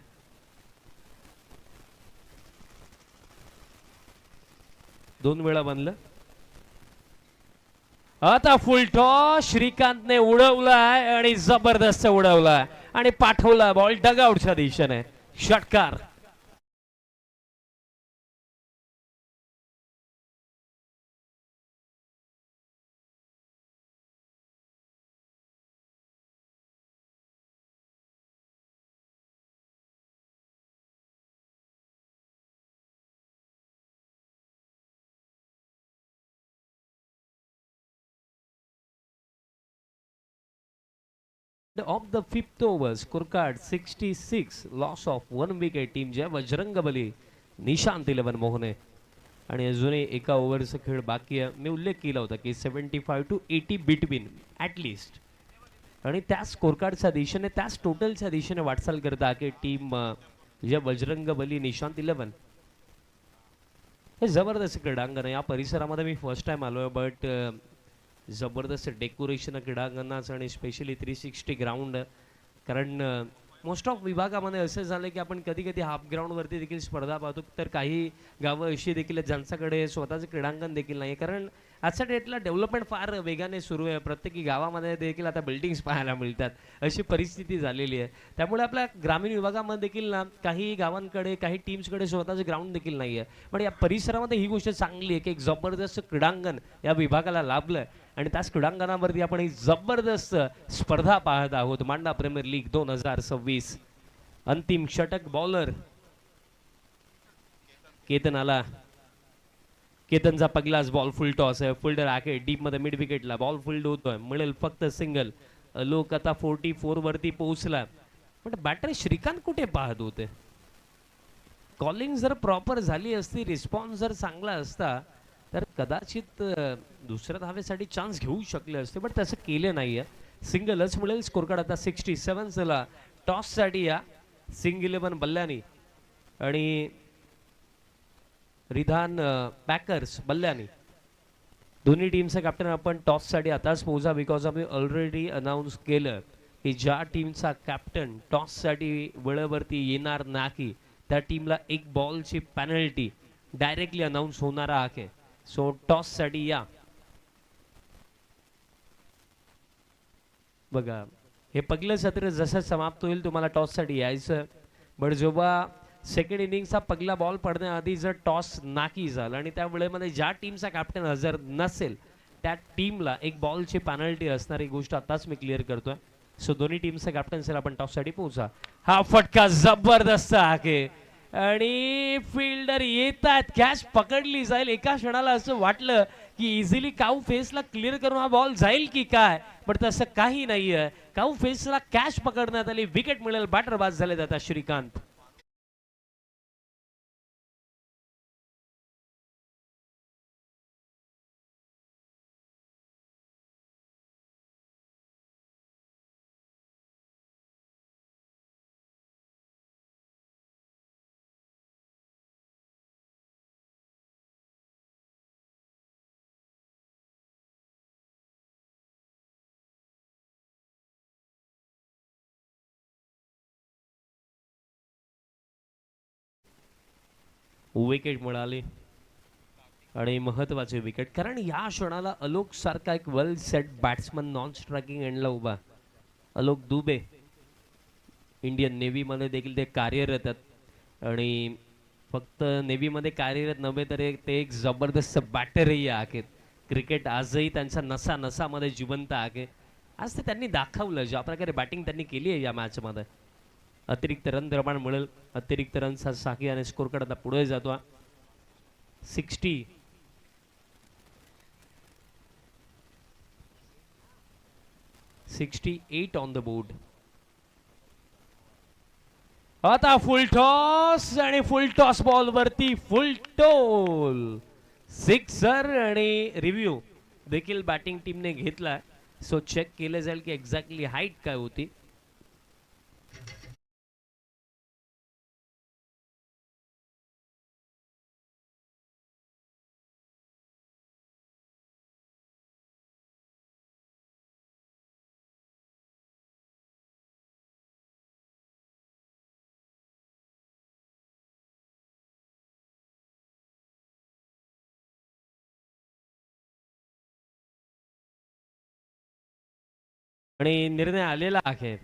2 वेळा बनलं. आता फुल टॉस श्रीकांतने उडवलाय आणि जबरदस्त उडवलाय आणि पाठवला बॉल डगआउटच्या दिशेने. षटकार. Of the 5th over, scorecard 66, loss of 1 wicket. Team जे बजरंगबली निशांत 11 मोहने. आणि अजूनही एका ओव्हरचा खेळ बाकी आहे. मी उल्लेख केला होता की 75 to 80 बिटवीन ॲटलिस्ट. आणि त्या स्कोरकार्डच्या दिशेने त्याच टोटलच्या दिशेने वाटचाल करत आहे टीम जे बजरंगबली निशांत 11. हे जबरदस्त क्रीडांगण आहे. या परिसरामध्ये मी फर्स्ट टाइम आलोय बट जबरदस्त डेकोरेशन क्रीडांगणाचं आणि स्पेशली 360 ग्राउंड. कारण मोस्ट ऑफ विभागामध्ये असं झालं की आपण कधी कधी हाफ ग्राउंडवरती देखील स्पर्धा पाहतो. तर काही गावं अशी देखील आहेत ज्यांच्याकडे स्वतःचं क्रीडांगण देखील नाही. कारण आजच्या डेटला डेव्हलपमेंट फार वेगाने सुरू आहे. प्रत्येकी गावामध्ये देखील आता बिल्डिंग्स पाहायला मिळतात अशी परिस्थिती झालेली आहे. त्यामुळे आपल्या ग्रामीण विभागामध्ये देखील ना काही गावांकडे काही टीम्सकडे स्वतःचं ग्राउंड देखील नाही आहे. पण या परिसरामध्ये ही गोष्ट चांगली आहे की एक जबरदस्त क्रीडांगण या विभागाला लाभलं आहे. आणि त्याच क्रीडांगणावरती आपण ही जबरदस्त स्पर्धा पाहत आहोत. मांडा प्रीमियर लीग 2026. अंतिम षटक बॉलर केतन आला. केतनचा पहिलाच बॉल फुल टॉस आहे. फिल्डर आहे डीप मध्ये मिड विकेटला. बॉल फुल्ड होतोय. मिळेल फक्त सिंगल. लोक आता 44 वरती पोहोचला. पण बॅटर श्रीकांत कुठे पाहत होते? कॉलिंग जर प्रॉपर झाली असती, रिस्पॉन्स जर चांगला असता तर कदाचित दुसऱ्या धावेसाठी चान्स घेऊ शकले असते. पण तसं केलं नाहीये. सिंगलच मिळेल. स्कोरकार्ड आता 67 चला. टॉससाठी या सिंग 11 बल्ल्यानी आणि रिधान पॅकर्स बल्ल्यानी. दोन्ही टीमचा कॅप्टन आपण टॉससाठी आताच पोहोचा. बिकॉज आम्ही ऑलरेडी अनाऊन्स केलं की ज्या टीमचा कॅप्टन टॉससाठी वेळेवरती येणार नाही त्या टीमला 1 बॉलची पेनल्टी डायरेक्टली अनाऊन्स होणार आहे. सो टॉससाठी या. बघा हे पहिलं सत्र जसं समाप्त होईल तुम्हाला टॉससाठी यायचं. बट जेव्हा सेकंड इनिंगचा पहिला बॉल पडण्याआधी जर टॉस नाकी झाला आणि त्या वेळेमध्ये ज्या टीमचा कॅप्टन हजर नसेल त्या टीमला 1 बॉलची पेनल्टी असणारी गोष्ट आताच मी क्लिअर करतोय. सो दोन्ही टीमचा कॅप्टन असेल आपण टॉससाठी पोहोचा. हा फटका जबरदस्त आहे आणि फिल्डर येतात. कॅच पकडली जाईल. एका क्षणाला असं वाटलं की इझिली काऊ फेसला क्लिअर करून हा बॉल जाईल की काय, पण तसं काही नाहीये. काऊ फेसला कॅच पकडण्यात आली. विकेट मिळेल. बॅटर बाद झाले जातात श्रीकांत. विकेट मिळाली आणि महत्वाचे विकेट. कारण या क्षणाला अलोक सारखा एक वेल सेट बॅट्समन नॉन स्ट्रायकिंग एंडला उभा. अलोक दुबे इंडियन नेव्ही मध्ये देखील ते कार्यरत आहेत आणि फक्त नेव्ही मध्ये कार्यरत नव्हे तर ते एक जबरदस्त बॅटरही आहेत. क्रिकेट आजही त्यांच्या नसा नसामध्ये जिवंत आहे. आज ते त्यांनी दाखवलं ज्या प्रकारे बॅटिंग त्यांनी केली आहे या मॅच मध्ये. अतिरिक्त रन प्रमाण मिळेल. अतिरिक्त रनचा साकी आणि स्कोर कार्ड आता पुढे जातो. 60. $68 ऑन द बोर्ड. आता फुल टॉस आणि फुल टॉस बॉल वरती फुल टोल सिक्सर आणि रिव्ह्यू देखील बॅटिंग टीमने घेतला. सो चेक केलं जाईल की एक्झॅक्टली हाईट काय होती. आणि निर्णय आलेला आहे.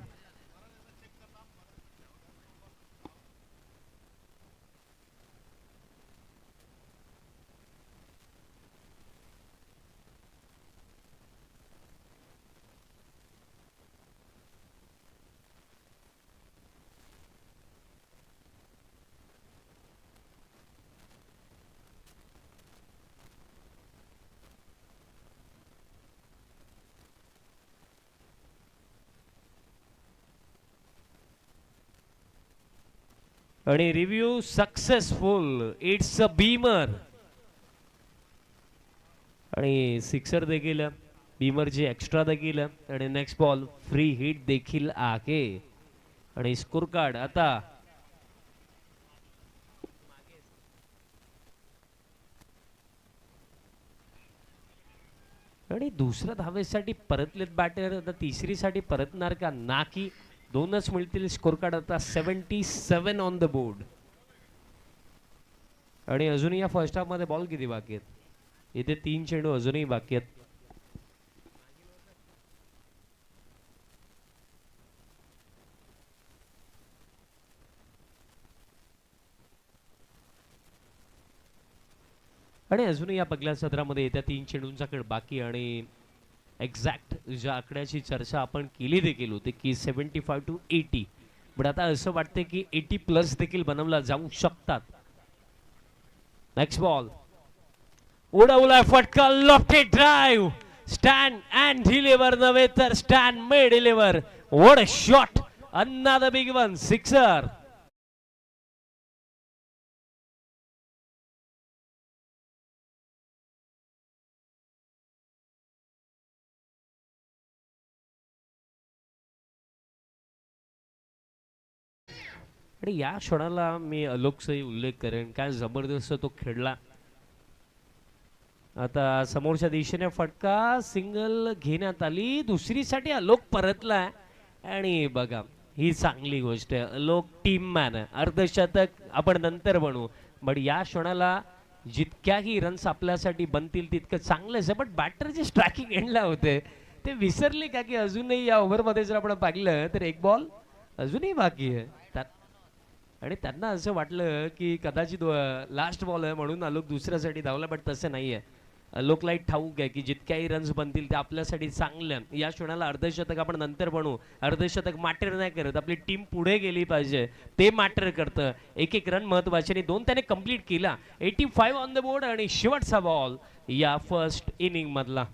आणि review successful. It's a Beamer. आणि सिक्सर देखील बीमरची एक्स्ट्रा देखील आणि नेक्स्ट बॉल फ्री हिट देखील आहे. आणि स्कोर कार्ड आता आणि दुसऱ्या धावेसाठी परतलेत बॅटर. आता तिसरीसाठी परतणार का ना की दोनच मिळतील. स्कोर कार्ड आता 77 ऑन द बोर्ड. आणि अजूनही या फर्स्ट हाफ मध्ये बॉल किती बाकी आहेत. इथे 3 चेंडू अजूनही बाकी आहेत. आणि अजूनही या पहिल्या सत्रामध्ये येत्या 3 चेंडूंचा खेळ बाकी. आणि एक्झॅक्ट ज्या आकड्याची चर्चा आपण केली देखील होती की 75 to 80, पण आता असं वाटते की 80+ देखील बनवला जाऊ शकतात. नेक्स्ट बॉल उडवलाय फटका. Lofted drive. Stand and deliver नव्हे तर stand may deliver. What a shot. Another big one. Sixer. आणि या क्षणाला मी अलोकचाही उल्लेख करेन. काय जबरदस्त तो खेळला. आता समोरच्या दिशेने फटका सिंगल घेण्यात आली. दुसरीसाठी अलोक परतला. आणि बघा ही चांगली गोष्ट आहे. अलोक टीम मॅन आहे. अर्धशतक आपण नंतर बनवू, पण या क्षणाला जितक्याही रन्स आपल्यासाठी बनतील तितकं चांगलंच आहे. पण बॅटर जे स्ट्रायकिंग एंडला होते ते विसरले का की अजूनही या ओव्हरमध्ये जर आपण पाहिलं तर एक बॉल अजूनही बाकी आहे. आणि त्यांना असं वाटलं की कदाचित लास्ट बॉल आहे म्हणून अलोक दुसऱ्यासाठी धावला, बट तसं नाही आहे. अलोकला एक ठाऊक आहे की जितक्याही रन्स बनतील ते आपल्यासाठी चांगलं. या क्षणाला अर्धशतक आपण नंतर बनवू. अर्धशतक मॅटर नाही करत. आपली टीम पुढे गेली पाहिजे ते मॅटर करतं. एक एक रन महत्वाचे आणि 2 त्याने कंप्लीट केला. 85 ऑन द बोर्ड. आणि शेवटचा बॉल या फर्स्ट इनिंग मधला.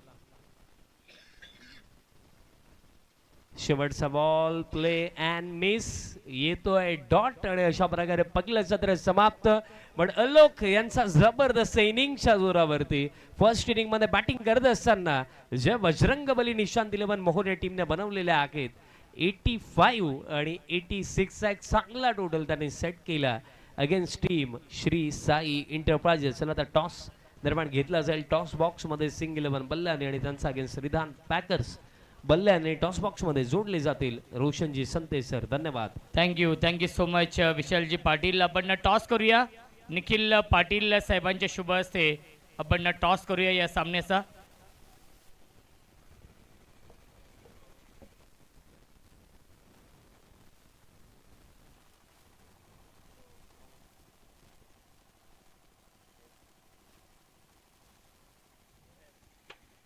शेवटचा बॉल प्ले अँड मिस. येतोय डॉट. आणि अशा प्रकारे पहिलं सत्र समाप्त. पण अलोक यांचा जबरदस्त इनिंगच्या जोरावरती फर्स्ट इनिंग मध्ये बॅटिंग करत असताना जे बजरंगबली निशांत 11 मोहोर टीमने बनवलेले आहेत 85 आणि 86 चा एक चांगला टोटल त्यांनी सेट केला against team Shri Sai enterprises. चला आता टॉस दरम्यान घेतला जाईल. टॉस बॉक्स मध्ये सिंग 11 बल्लाने आणि त्यांचा अगेन्स्ट श्रीधान पॅकर्स बल्ल्याने टॉस बॉक्स मध्ये जोडले जातील. रोशनजी संते सर धन्यवाद. थँक्यू सो मच विशालजी पाटील. आपण टॉस करूया. निखिल पाटील साहेबांच्या शुभ हस्ते आपण टॉस करूया या सामन्याचा.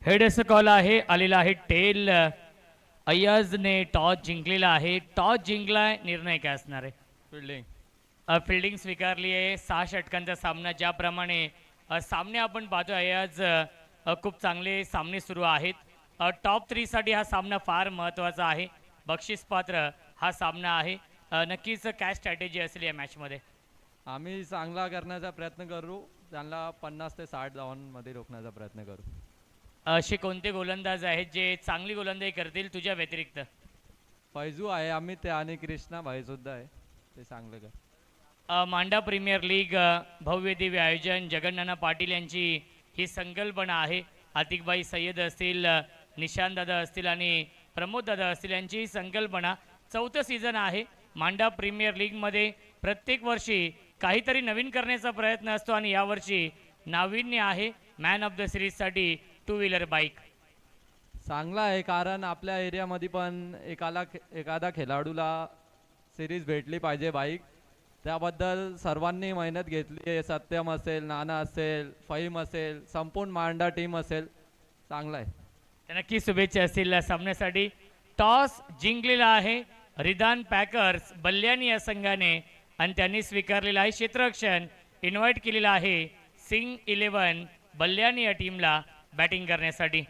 हेडचा कॉल आहे आलेला आहे. टेल अय्याजने टॉस जिंकलेला आहे. टॉस जिंकलाय. निर्णय काय असणार आहे. फिल्डिंग फिल्डिंग स्वीकारली आहे. 6 षटकांचा सामना ज्याप्रमाणे सामने आपण पाहतोय आज खूप चांगले सामने सुरू आहेत. टॉप 3 साठी हा सामना फार महत्त्वाचा आहे. बक्षीसपात्र हा सामना आहे. नक्कीच काय स्ट्रॅटेजी असेल या मॅचमध्ये? आम्ही चांगला करण्याचा प्रयत्न करू, त्यांना 50 ते 60 धावांमध्ये रोखण्याचा प्रयत्न करू. असे कोणते गोलंदाज आहेत जे चांगली गोलंदाजी करतील तुझ्या व्यतिरिक्त? फैजू आहे, अमित आहे आणि कृष्णा भाई सुद्धा आहे, ते चांगलं कर. मांडा प्रीमियर लीग भव्य दिव्य आयोजन जगन्नाना पाटील यांची ही संकल्पना आहे. आतिकबाई सय्यद असतील, निशांत दादा असतील आणि प्रमोद दादा असतील यांची ही संकल्पना. 4थं सीझन आहे. मांडा प्रीमियर लीगमध्ये प्रत्येक वर्षी काहीतरी नवीन करण्याचा प्रयत्न असतो आणि यावर्षी नाविन्य आहे मॅन ऑफ द सिरीजसाठी 2 व्हीलर बाईक. चांगला आहे, कारण आपल्या एरियामध्ये पण एखादा खेळाडूला सिरीज भेटली पाहिजे बाईक. त्याबद्दल सर्वांनी मेहनत घेतली आहे. सत्यम असेल, नाना असेल, फहीम असेल, संपूर्ण मांडा टीम असेल. चांगला आहे. तर नक्की शुभेच्छा असतील सामन्यासाठी. टॉस जिंकलेला आहे रिदान पॅकर्स बल्ल्यानी या संघाने आणि त्यांनी स्वीकारलेला आहे क्षेत्ररक्षण. इन्व्हाइट केलेला आहे सिंग 11 बल्ल्यानी या टीमला बॅटिंग करण्यासाठी.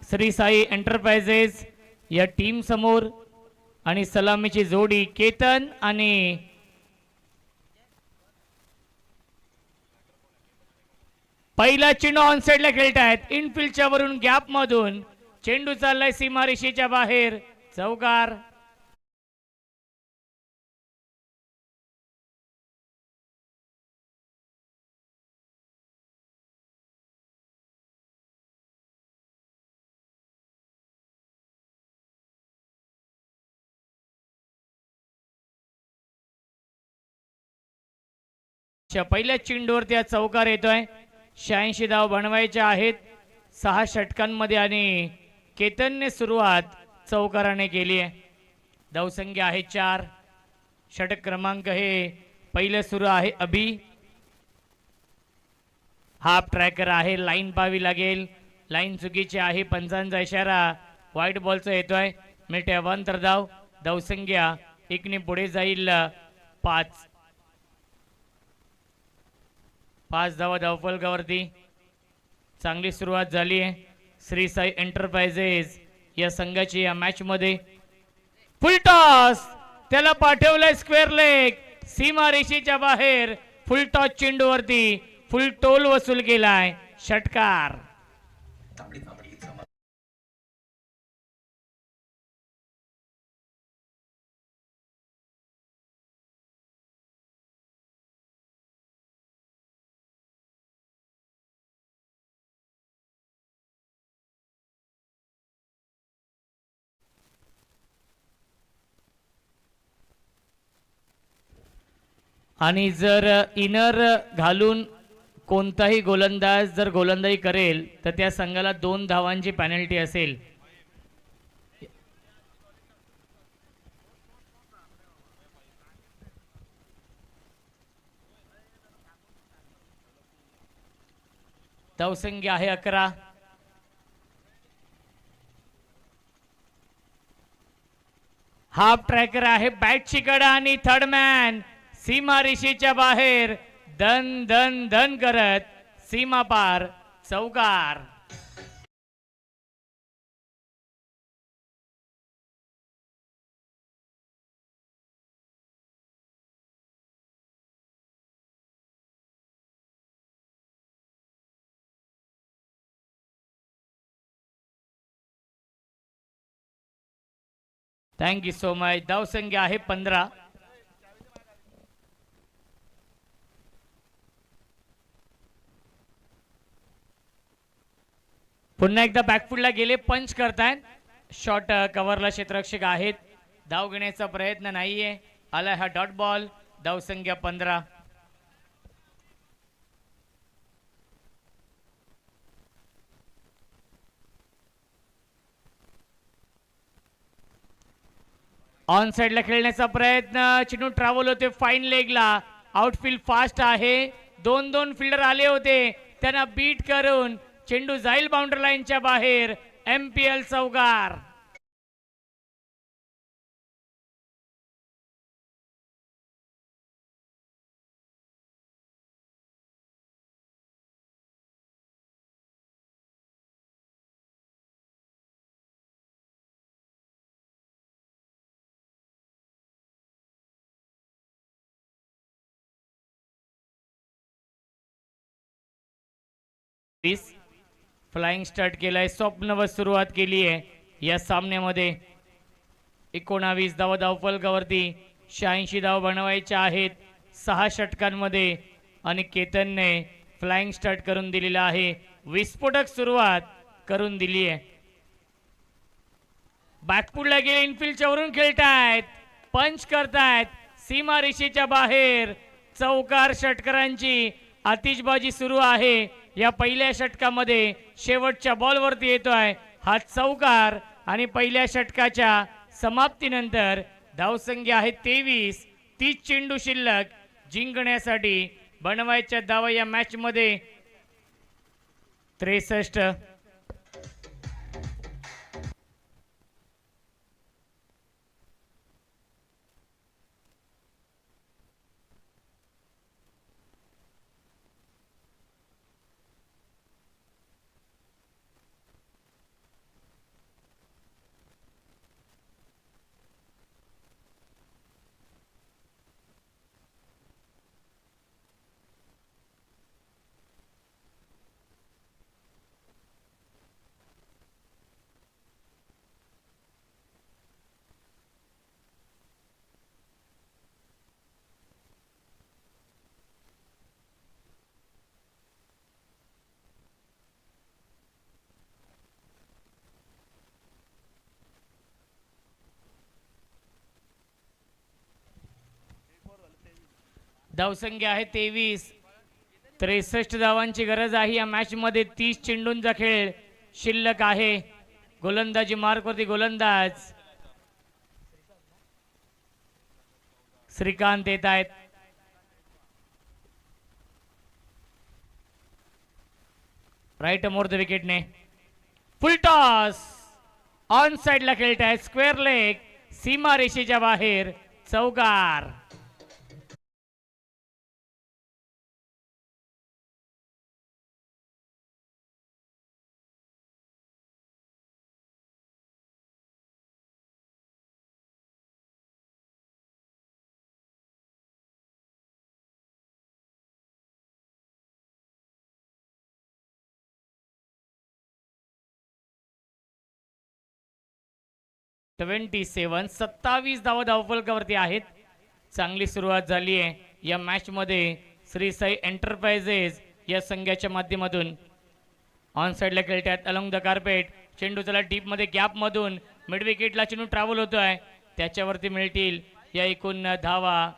श्री साई एंटरप्राइजेस या टीम समोर आणि सलामीची जोडी केतन आणि पहिला चेंडू ऑन साइडला खेळतायत इनफिल्डच्या वरून गॅप मधून चेंडू चाललाय सीमारेषेच्या बाहेर चौकार. पहिल्या चेंडूवरती हा चौकार येतोय. 86 धाव बनवायच्या आहेत 6 षटकांमध्ये आणि केतनने सुरुवात चौकाराने केली आहे. धावसंख्या आहे 4. षटक क्रमांक हे पहिलं सुरू आहे. अभि हाफ ट्रॅकर आहे. लाईन पाहावी लागेल. लाईन चुकीची आहे. पंचांचा इशारा व्हाईट बॉलचा येतोय. मिनिटे 72 धाव. धावसंख्या 1 ने पुढे जाईल 5. 5 धावा धावफलकावरती. चांगली सुरुवात झाली आहे श्री साई एंटरप्राइजेस या संघाची या मॅच मध्ये. फुल टॉस त्याला पाठवलंय स्क्वेअर लेग सीमारेषेच्या बाहेर. फुल टॉस चेंडूवरती फुल टोल वसूल केलाय. षटकार. आणि जर इनर घालून कोणताही गोलंदाज जर गोलंदाजी करेल तर त्या संघाला 2 धावांची पेनल्टी असेल. धावसंख्या आहे 11. हाफ ट्रॅकर आहे. बॅटची कडा आणि थर्ड मॅन सीमारेषेच्या बाहेर धन धन धन करत सीमा पार चौकार. Thank you so much. धावसंख्या आहे 15. पुन्हा एकदा बॅकफुटला गेले. पंच करतायत. शॉट कव्हरला क्षेत्ररक्षक आहेत. धाव घेण्याचा प्रयत्न नाहीये. आला हा डॉट बॉल. धावसंख्या 15. ऑन साइडला खेळण्याचा प्रयत्न. चेंडू ट्रॅव्हल होते फाईन लेगला. आउटफील्ड फास्ट आहे. 2 फिल्डर आले होते त्यांना बीट करून चेंडू जाईल बाउंड्री लाईनच्या बाहेर. MPL चौकार. फ्लाइंग स्टार्ट केलाय. स्वप्नवत सुरुवात केली आहे या सामन्यामध्ये. 19 धावा धावफलकावरती. 86 धाव बनवायच्या आहेत 6 षटकांमध्ये आणि केतनने फ्लाइंग स्टार्ट करून दिलेला आहे. विस्फोटक सुरुवात करून दिली आहे. बॅकफुटला गेले. इनफिल्डच्या वरून खेळतायत. पंच करतायत सीमारेषेच्या बाहेर. चौकार षटकारांची आतिषबाजी सुरू आहे या पहिल्या षटकामध्ये. शेवटच्या बॉलवरती येतोय हा चौकार आणि पहिल्या षटकाच्या समाप्तीनंतर धावसंख्या आहे 23. 30 चेंडू शिल्लक. जिंकण्यासाठी बनवायच्या धावा या मॅच मध्ये 63. धावसंख्या आहे 23. 63 धावांची गरज आहे या मॅच मध्ये. 30 चेंडूंचा खेळ शिल्लक आहे. गोलंदाजी मार्कवरती गोलंदाज श्रीकांत येत आहेत. राईट मोर द विकेटने फुल टॉस ऑन साइडला खेळत आहे. स्क्वेअर लेग सीमा रेषेच्या बाहेर चौकार. (27) 27 धावा धावफलकावरती आहेत. चांगली सुरुवात झाली आहे या मॅच मध्ये. श्री साई एंटरप्राइजेस या संघाच्या माध्यमातून ऑन साइडला खेळतात. अलॉंग द कार्पेट चेंडू चला डीप मध्ये गॅप मधून मिड विकेटला चेंडू ट्रॅव्हल होतोय. त्याच्यावरती मिळतील या एकूण धावा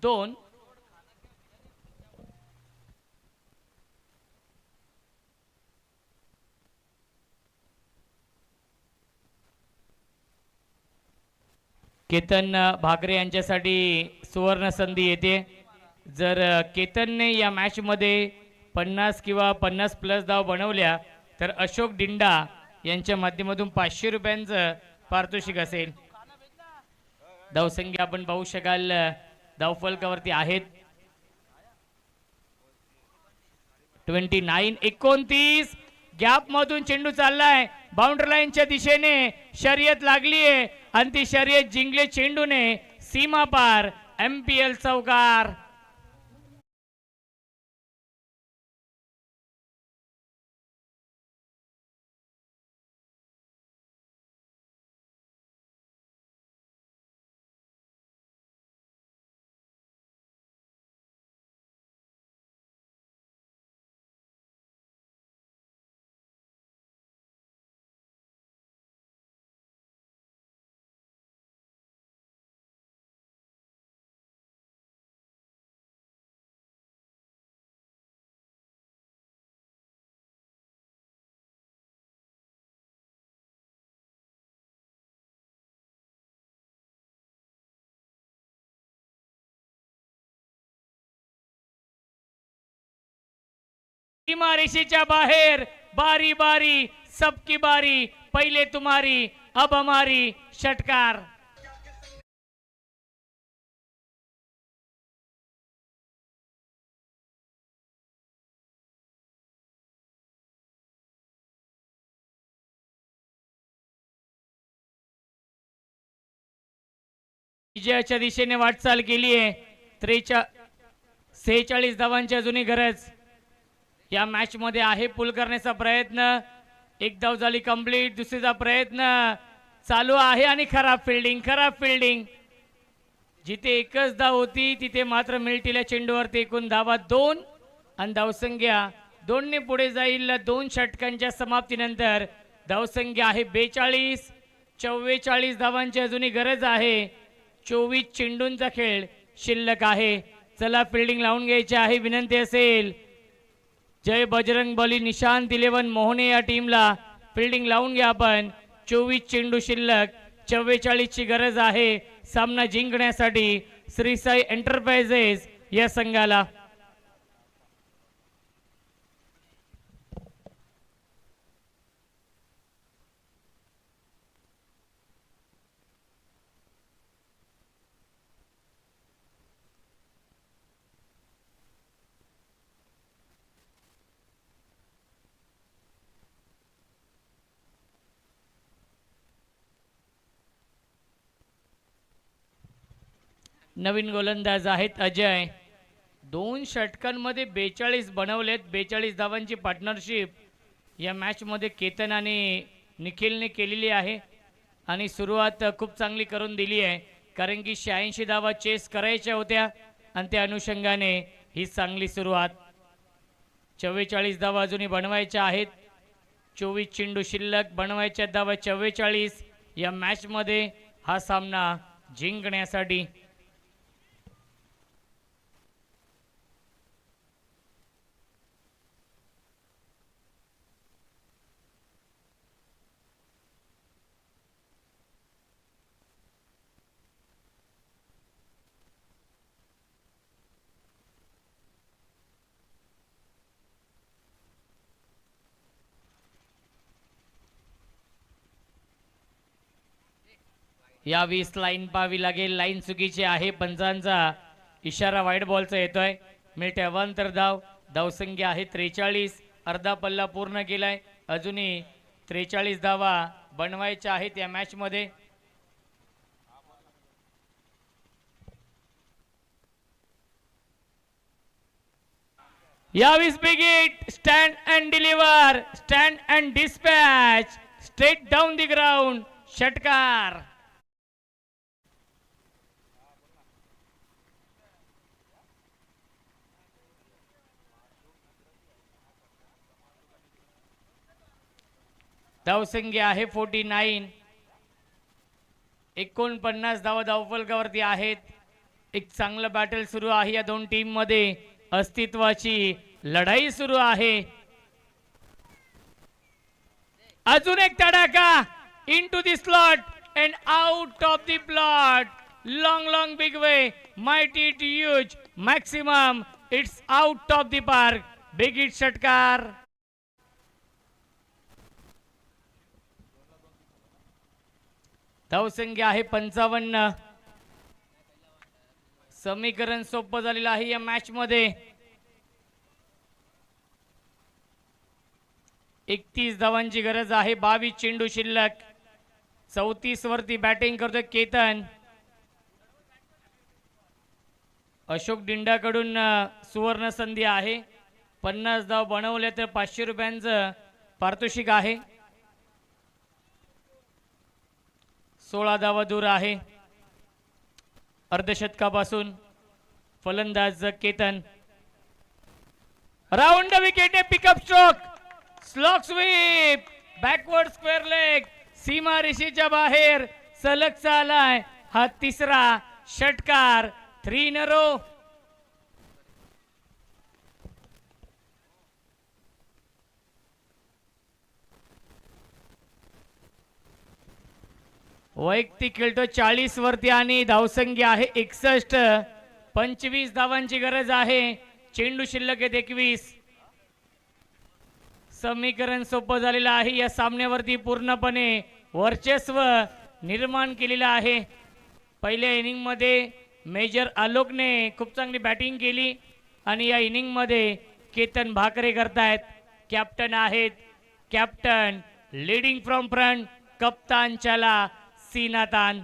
2. केतन भाकरे यांच्यासाठी सुवर्ण संधी येते. जर केतनने या मॅच मध्ये 50 किंवा 50 प्लस धाव बनवल्या तर अशोक डिंडा यांच्या माध्यमातून 500 रुपयांचं पारितोषिक असेल. धावसंख्या आपण पाहू शकाल धावफलकावरती आहेत 29. 29 गॅप मधून चेंडू चाललाय. बाउंड्री लाईनच्या दिशेने शर्यत लागलीये आणि ती शर्यत जिंकले चेंडूने सीमा पार. MPL चौकार. सीमा रेषेच्या बाहेर. बारी बारी सबकी बारी. पहिले तुम्हारी अब हमारी. षटकार. विजयाच्या दिशेने वाटचाल केली आहे. 46 धावांची अजूनही गरज या मॅच मध्ये आहे. पुल करण्याचा प्रयत्न. एक धाव झाली कंप्लीट. दुसरीचा प्रयत्न चालू आहे आणि खराब फिल्डिंग. खराब फिल्डिंग. जिथे एकच धाव होती तिथे मात्र मिळतील या चेंडूवरती एकूण धावा 2 आणि धावसंख्या 2 ने पुढे जाईल. 2 षटकांच्या समाप्तीनंतर धावसंख्या आहे 42. 44 धावांची अजूनही गरज आहे. 24 चेंडूंचा खेळ शिल्लक आहे. चला फिल्डिंग लावून घ्यायची आहे. विनंती असेल जय बजरंग बली निशांत 11 मोहने या टीमला फिल्डिंग लावून घ्या आपण. 24 चेंडू शिल्लक. 44 ची गरज आहे सामना जिंकण्यासाठी श्री साई एंटरप्राइजेस या संघाला. नवीन गोलंदाज आहेत अजय. 2 षटकांमध्ये 42 बनवलेत. 42 धावांची पार्टनरशिप या मॅच मध्ये केतन आणि निखिलने केलेली आहे आणि सुरुवात खूप चांगली करून दिली आहे. कारण की 86 धावा चेस करायच्या होत्या आणि त्या अनुषंगाने ही चांगली सुरुवात. 44 धावा अजूनही बनवायच्या आहेत. 24 चेंडू शिल्लक. बनवायच्या धावा 44 या मॅच मध्ये हा सामना जिंकण्यासाठी. या 20 लाईन पाहावी लागेल. लाईन चुकीची आहे. पंचांचा इशारा वाईट बॉलचा येतोय. मिळते अवांतर धाव. धावसंख्या आहे 43. अर्धा पल्ला पूर्ण केलाय. अजूनही 43 धावा बनवायच्या आहेत या मॅच मध्ये. यावेळेस बिगिट stand and deliver, stand and dispatch, straight down the ground, षटकार. धावसंख्या आहे 49. 49 धावा धावफलकावरती आहेत. एक चांगलं बॅटल सुरू आहे या दोन टीम मध्ये. अस्तित्वाची लढाई सुरू आहे. अजून एक तडाखा. Into the slot and out of the plot. Long big way, mighty too huge, maximum. It's out of the park. Big hit षटकार. धावसंख्या आहे 55. समीकरण सोपं झालेलं आहे या मॅच मध्ये. 31 धावांची गरज आहे. 22 चेंडू शिल्लक. 34 वरती बॅटिंग करतोय केतन. अशोक डिंडाकडून सुवर्ण संधी आहे. 50 धाव बनवले तर 500 रुपयांचं पारितोषिक आहे. 16 धावा दूर आहे अर्धशतकापासून. फलंदाज Ketan. Round wicket pickup stroke. Slog sweep. Backward square leg. सीमा रेषेच्या बाहेर सलग चालाय. हा तिसरा षटकार. 3 in a row. वैयक्तिक खेळतो 40 वरती आणि धावसंख्या आहे 61. 25 धावांची गरज आहे. चेंडू शिल्लक आहेत 21. समीकरण सोपं झालेलं आहे. या सामन्यावरती पूर्णपणे वर्चस्व निर्माण केलेलं आहे. पहिल्या इनिंग मध्ये मेजर आलोकने खूप चांगली बॅटिंग केली आणि या इनिंग मध्ये केतन भाकरे करतायत. कॅप्टन आहेत. Captain leading from front. कप्तान चला सीनातान.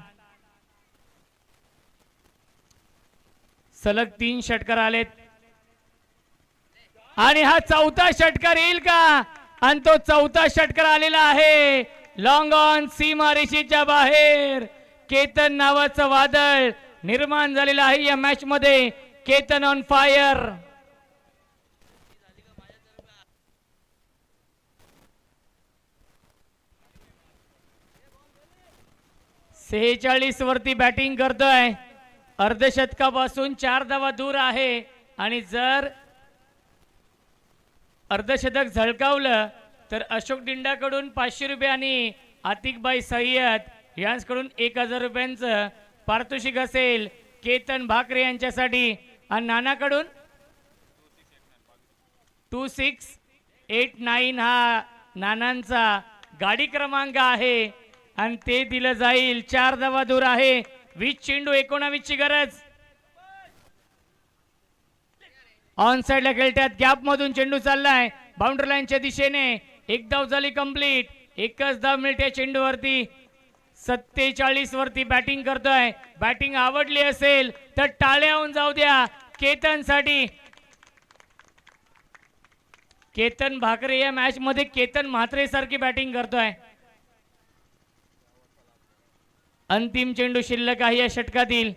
सलग 3 षटकार आलेत आणि हा चौथा षटकार येईल का? आणि तो चौथा षटकार आलेला आहे. लॉंग ऑन सीमा रेषेच्या बाहेर केतन नावाचं वादळ निर्माण झालेलं आहे या मॅच मध्ये. Ketan on fire. सेहेचाळीस वरती बॅटिंग करतोय. अर्धशतकापासून 4 धावा दूर आहे आणि जर अर्धशतक झळकावलं तर अशोक डिंडाकडून 500 रुपये आणि आतिकबाई सय्यद यांच्याकडून 1000 रुपयांचं पारितोषिक असेल केतन भाकरे यांच्यासाठी. आणि नानाकडून 2689 हा नानांचा गाडी क्रमांक आहे आणि ते दिलं जाईल. 4 धावा दूर आहे. 20 चेंडू 19 ची गरज. ऑन साइडला खेळतात. गॅप मधून चेंडू चाललाय बाउंड्री लाईनच्या दिशेने. 1 धाव झाली कंप्लीट. 1च धाव मिळते चेंडूवरती. 47 वरती बॅटिंग करतोय. बॅटिंग आवडली असेल तर टाळ्या होऊन जाऊ द्या केतन साठी. केतन भाकरे या मॅच मध्ये केतन म्हात्रे सारखी बॅटिंग करतोय. अंतिम चेंडू शिल्लक आहे या षटकातील.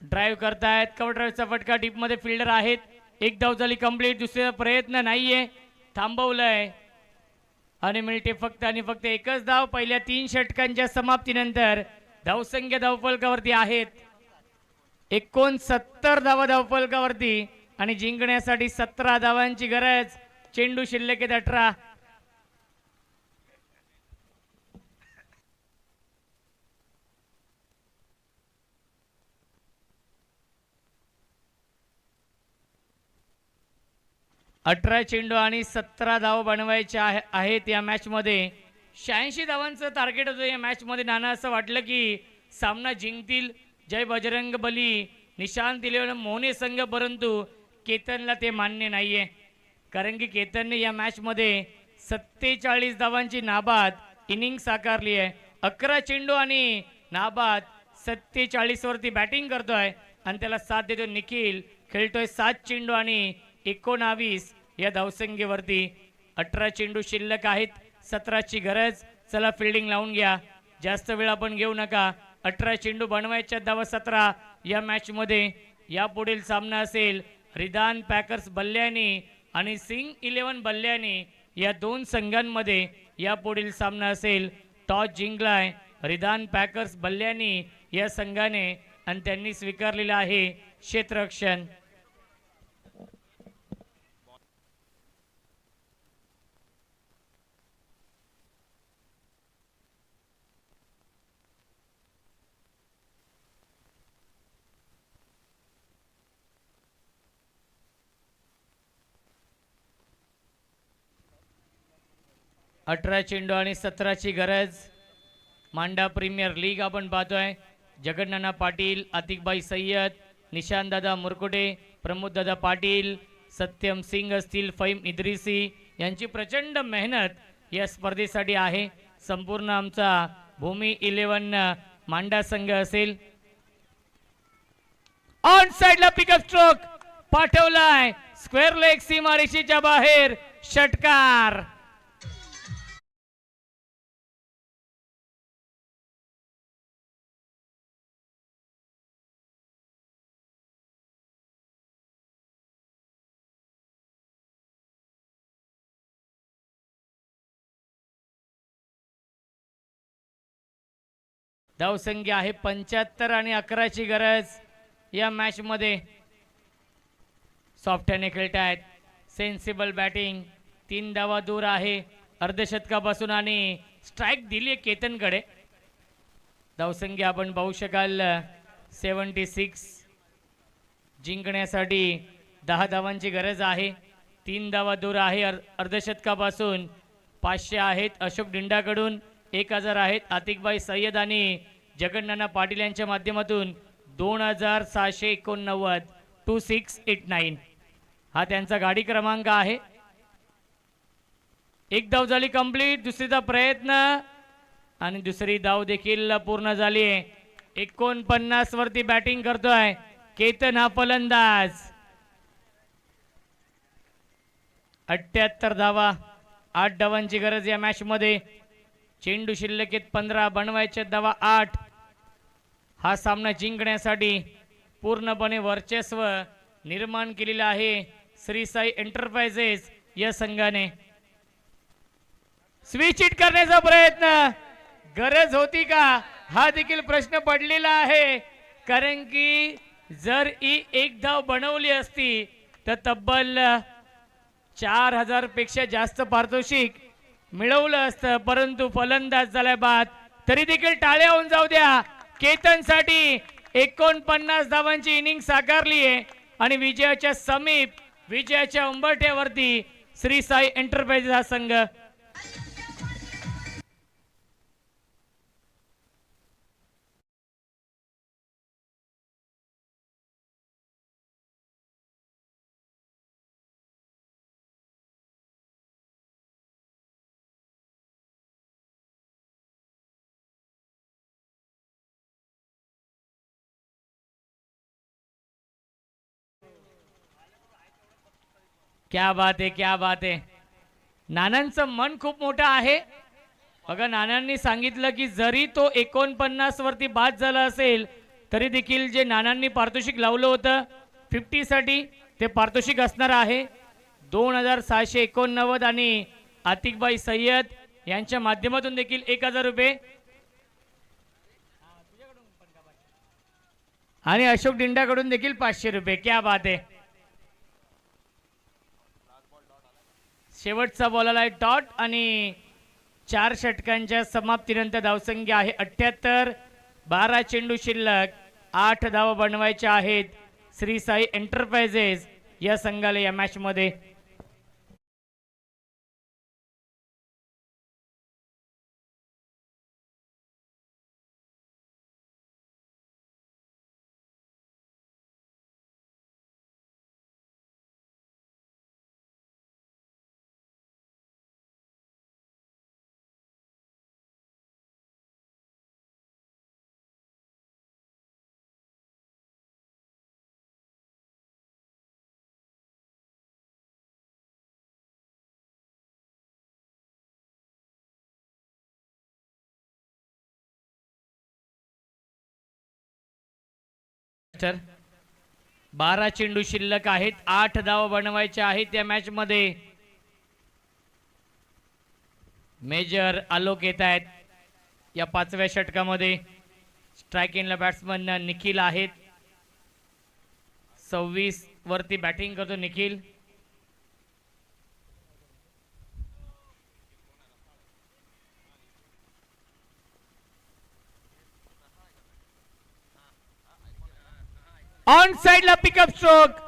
ड्राईव्ह करतायत. कव्हर ड्राईव्हचा फटका डीप मध्ये फिल्डर आहेत. 1 धाव झाली कंप्लीट. दुसरा प्रयत्न नाहीये. थांबवलंय आणि मिळते फक्त आणि फक्त 1च धाव. पहिल्या 3 षटकांच्या समाप्तीनंतर धावसंख्या धावफलकावरती आहेत 69 धावा धावफलकावरती आणि जिंकण्यासाठी 17 धावांची गरज. चेंडू शिल्लक आहेत 18. चेंडू आणि 17 धाव बनवायचे आहेत या मॅच मध्ये. 86 धावांचं टार्गेट होतं या मॅचमध्ये. नाना असं वाटलं की सामना जिंकतील जय बजरंग बली निशांत इलेवन मोहने संघ, परंतु केतनला ते मान्य नाहीये. कारण की केतनने या मॅचमध्ये 47 धावांची नाबाद इनिंग साकारली आहे. 11 चेंडू आणि नाबाद 47 वरती बॅटिंग करतोय आणि त्याला साथ देतो निखिल. खेळतोय 7 चेंडू आणि 19 या धावसंख्येवरती. 18 चेंडू शिल्लक आहेत, 17ची गरज. चला फिल्डिंग लावून घ्या, जास्त वेळ आपण घेऊ नका. 18 चेंडू बनवायच्या धावा 17 या मॅचमध्ये. या पुढील सामना असेल रिदान पॅकर्स बल्ल्यानी आणि सिंग 11 बल्ल्यानी या दोन संघांमध्ये. या पुढील सामना असेल टॉस जिंकलाय रिदान पॅकर्स बल्ल्यानी या संघाने आणि त्यांनी स्वीकारलेलं आहे क्षेत्ररक्षण. अठरा चेंडू आणि 17ची गरज. मांडा प्रीमियर लीग आपण पाहतोय. जगन्नाना पाटील, आतिकबाई सय्यद, निशांत दादा मुरकुटे, प्रमोद दादा पाटील, सत्यम सिंग असतील, फहीम इद्रिसी यांची प्रचंड मेहनत या स्पर्धेसाठी आहे. संपूर्ण आमचा भूमी 11 मांडा संघ असेल. ऑन साइडला पिकअप स्ट्रोक पाठवलाय, स्क्वेअर लेग सीमारेषेच्या बाहेर, षटकार. धावसंख्या आहे 75 आणि 11ची गरज या मॅच मध्ये. सॉफ्टने खेळतायत, सेन्सिबल बॅटिंग. 3 धावा दूर आहे अर्धशतकापासून आणि स्ट्राईक दिली आहे केतनकडे. धावसंख्या आपण पाहू शकाल 76. जिंकण्यासाठी 10 धावांची गरज आहे. 3 धावा दूर आहे अर्धशतकापासून. 500 आहेत अशोक डिंडाकडून, 1000 आहेत आतिकबाई सय्यद आणि जगन्नाना पाटील यांच्या माध्यमातून. 2689 2689 हा त्यांचा गाडी क्रमांक आहे. एक धाव झाली कंप्लीट. दुसरीचा प्रयत्न आणि दुसरी धाव देखील पूर्ण झाली आहे. 49 वरती बॅटिंग करतोय केतन हा फलंदाज. 78 धावा, 8 धावांची गरज या मॅच मध्ये. चेंडू शिल्लक आहेत 15, बनवायच्या धावा 8. हा सामना जिंकण्यासाठी पूर्णपणे वर्चस्व निर्माण केलेला आहे श्री साई एंटरप्राइजेस या संघाने. स्विच हिट करण्याचा प्रयत्न, गरज होती का हा देखील प्रश्न पडलेला आहे. कारण की जर ही एक धाव बनवली असती तर तब्बल 4000 पेक्षा जास्त पारितोषिक मिळवलं असतं. परंतु फलंदाज झालाय बाद. तरी देखील टाळ्या होऊन जाऊ द्या केतनसाठी. 49 धावांची इनिंग साकारली आहे आणि विजयाच्या समीप, विजयाच्या उंबरठ्यावरती श्री साई एंटरप्राइजेस हा संघ. क्या बात आहे, क्या बात आहे. नानांचं मन खूप मोठं आहे. बघा, नानांनी सांगितलं की जरी तो 49 वरती बाद झाला असेल तरी देखील जे नानांनी पारितोषिक लावलं होतं 50 साठी ते पारितोषिक असणार आहे 2689 आणि आतिकबाई सय्यद यांच्या माध्यमातून देखील 1000 रुपये आणि अशोक डिंडाकडून देखील 500 रुपये. क्या बात आहे. शेवटचा बॉल आलाय डॉट आणि 4 षटकांच्या समाप्तीनंतर धावसंख्या आहे 78. 12 चेंडू शिल्लक, 8 धावा बनवायच्या आहेत श्री साई एंटरप्राइजेस या संघाला या मॅच मध्ये. तर 12 चेंडू शिल्लक आहेत, 8 धावा बनवायचे आहेत या मॅच मध्ये. मेजर आलोक येत आहेत या 5व्या षटकामध्ये. स्ट्रायकिंगला बॅट्समन निखिल आहेत. 26 वरती बॅटिंग करतो निखिल. ऑन साइडला पिकअप स्ट्रोक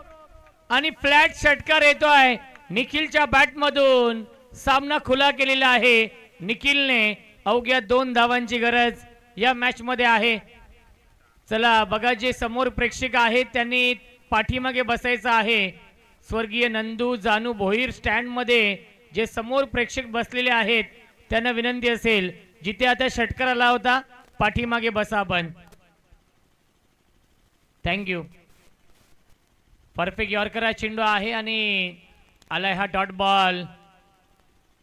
आणि फ्लॅट षटकार येतोय निखिलच्या बॅट मधून. सामना खुला केलेला आहे निखिलने. अवघ्या 2 धावांची गरज या मॅच मध्ये आहे. चला बघा, जे समोर प्रेक्षक आहेत त्यांनी पाठीमागे बसायचं आहे. स्वर्गीय नंदू जानू भोईर स्टँड मध्ये जे समोर प्रेक्षक बसलेले आहेत त्यांना विनंती असेल, जिथे आता षटकार आला होता पाठीमागे बसा आपण. थँक्यू. परफेक्ट यॉर्कर हा चेंडू आहे आणि आलाय हा डॉट बॉल.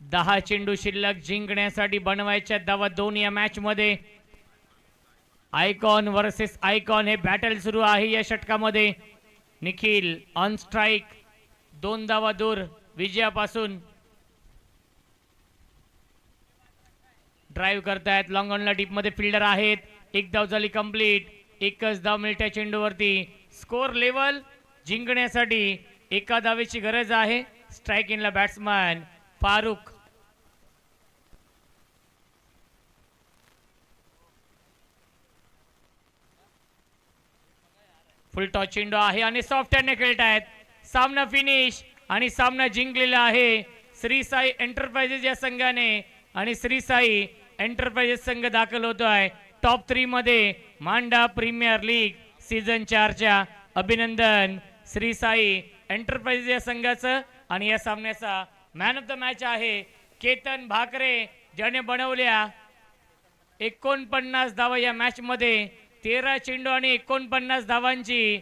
10 चेंडू शिल्लक, जिंकण्यासाठी बनवायच्या धावा 2 या मॅच मध्ये. आयकॉन वर्सेस आयकॉन हे बॅटल सुरू आहे या षटकामध्ये. निखिल ऑन स्ट्राईक, 2 धावा दूर विजयापासून. ड्राईव्ह करतायत, लॉंग ऑनला डीप मध्ये फिल्डर आहेत. 1 धाव झाली कंप्लीट. 1च धाव मिळत्या चेंडूवरती. स्कोर लेवल, जिंकण्यासाठी 1 धावेची गरज आहे. स्ट्राईक इनला बॅट्समन फारुख. फुल टॉस चेंडू आहे आणि सॉफ्ट हँडने खेळतायत. सामना फिनिश आणि सामना जिंकलेला आहे श्री साई एंटरप्राइजेस या संघाने. आणि श्री साई एंटरप्राइजेस संघ दाखल होतोय टॉप 3 मध्ये मांडा प्रीमियर लीग सीझन 4च्या. अभिनंदन श्री साई एंटरप्राइजेस या संघाचं. आणि या सामन्याचा मॅन ऑफ द मॅच आहे केतन भाकरे, ज्याने बनवल्या 49 धावा या मॅच मध्ये. 13 चेंडू आणि 49 धावांची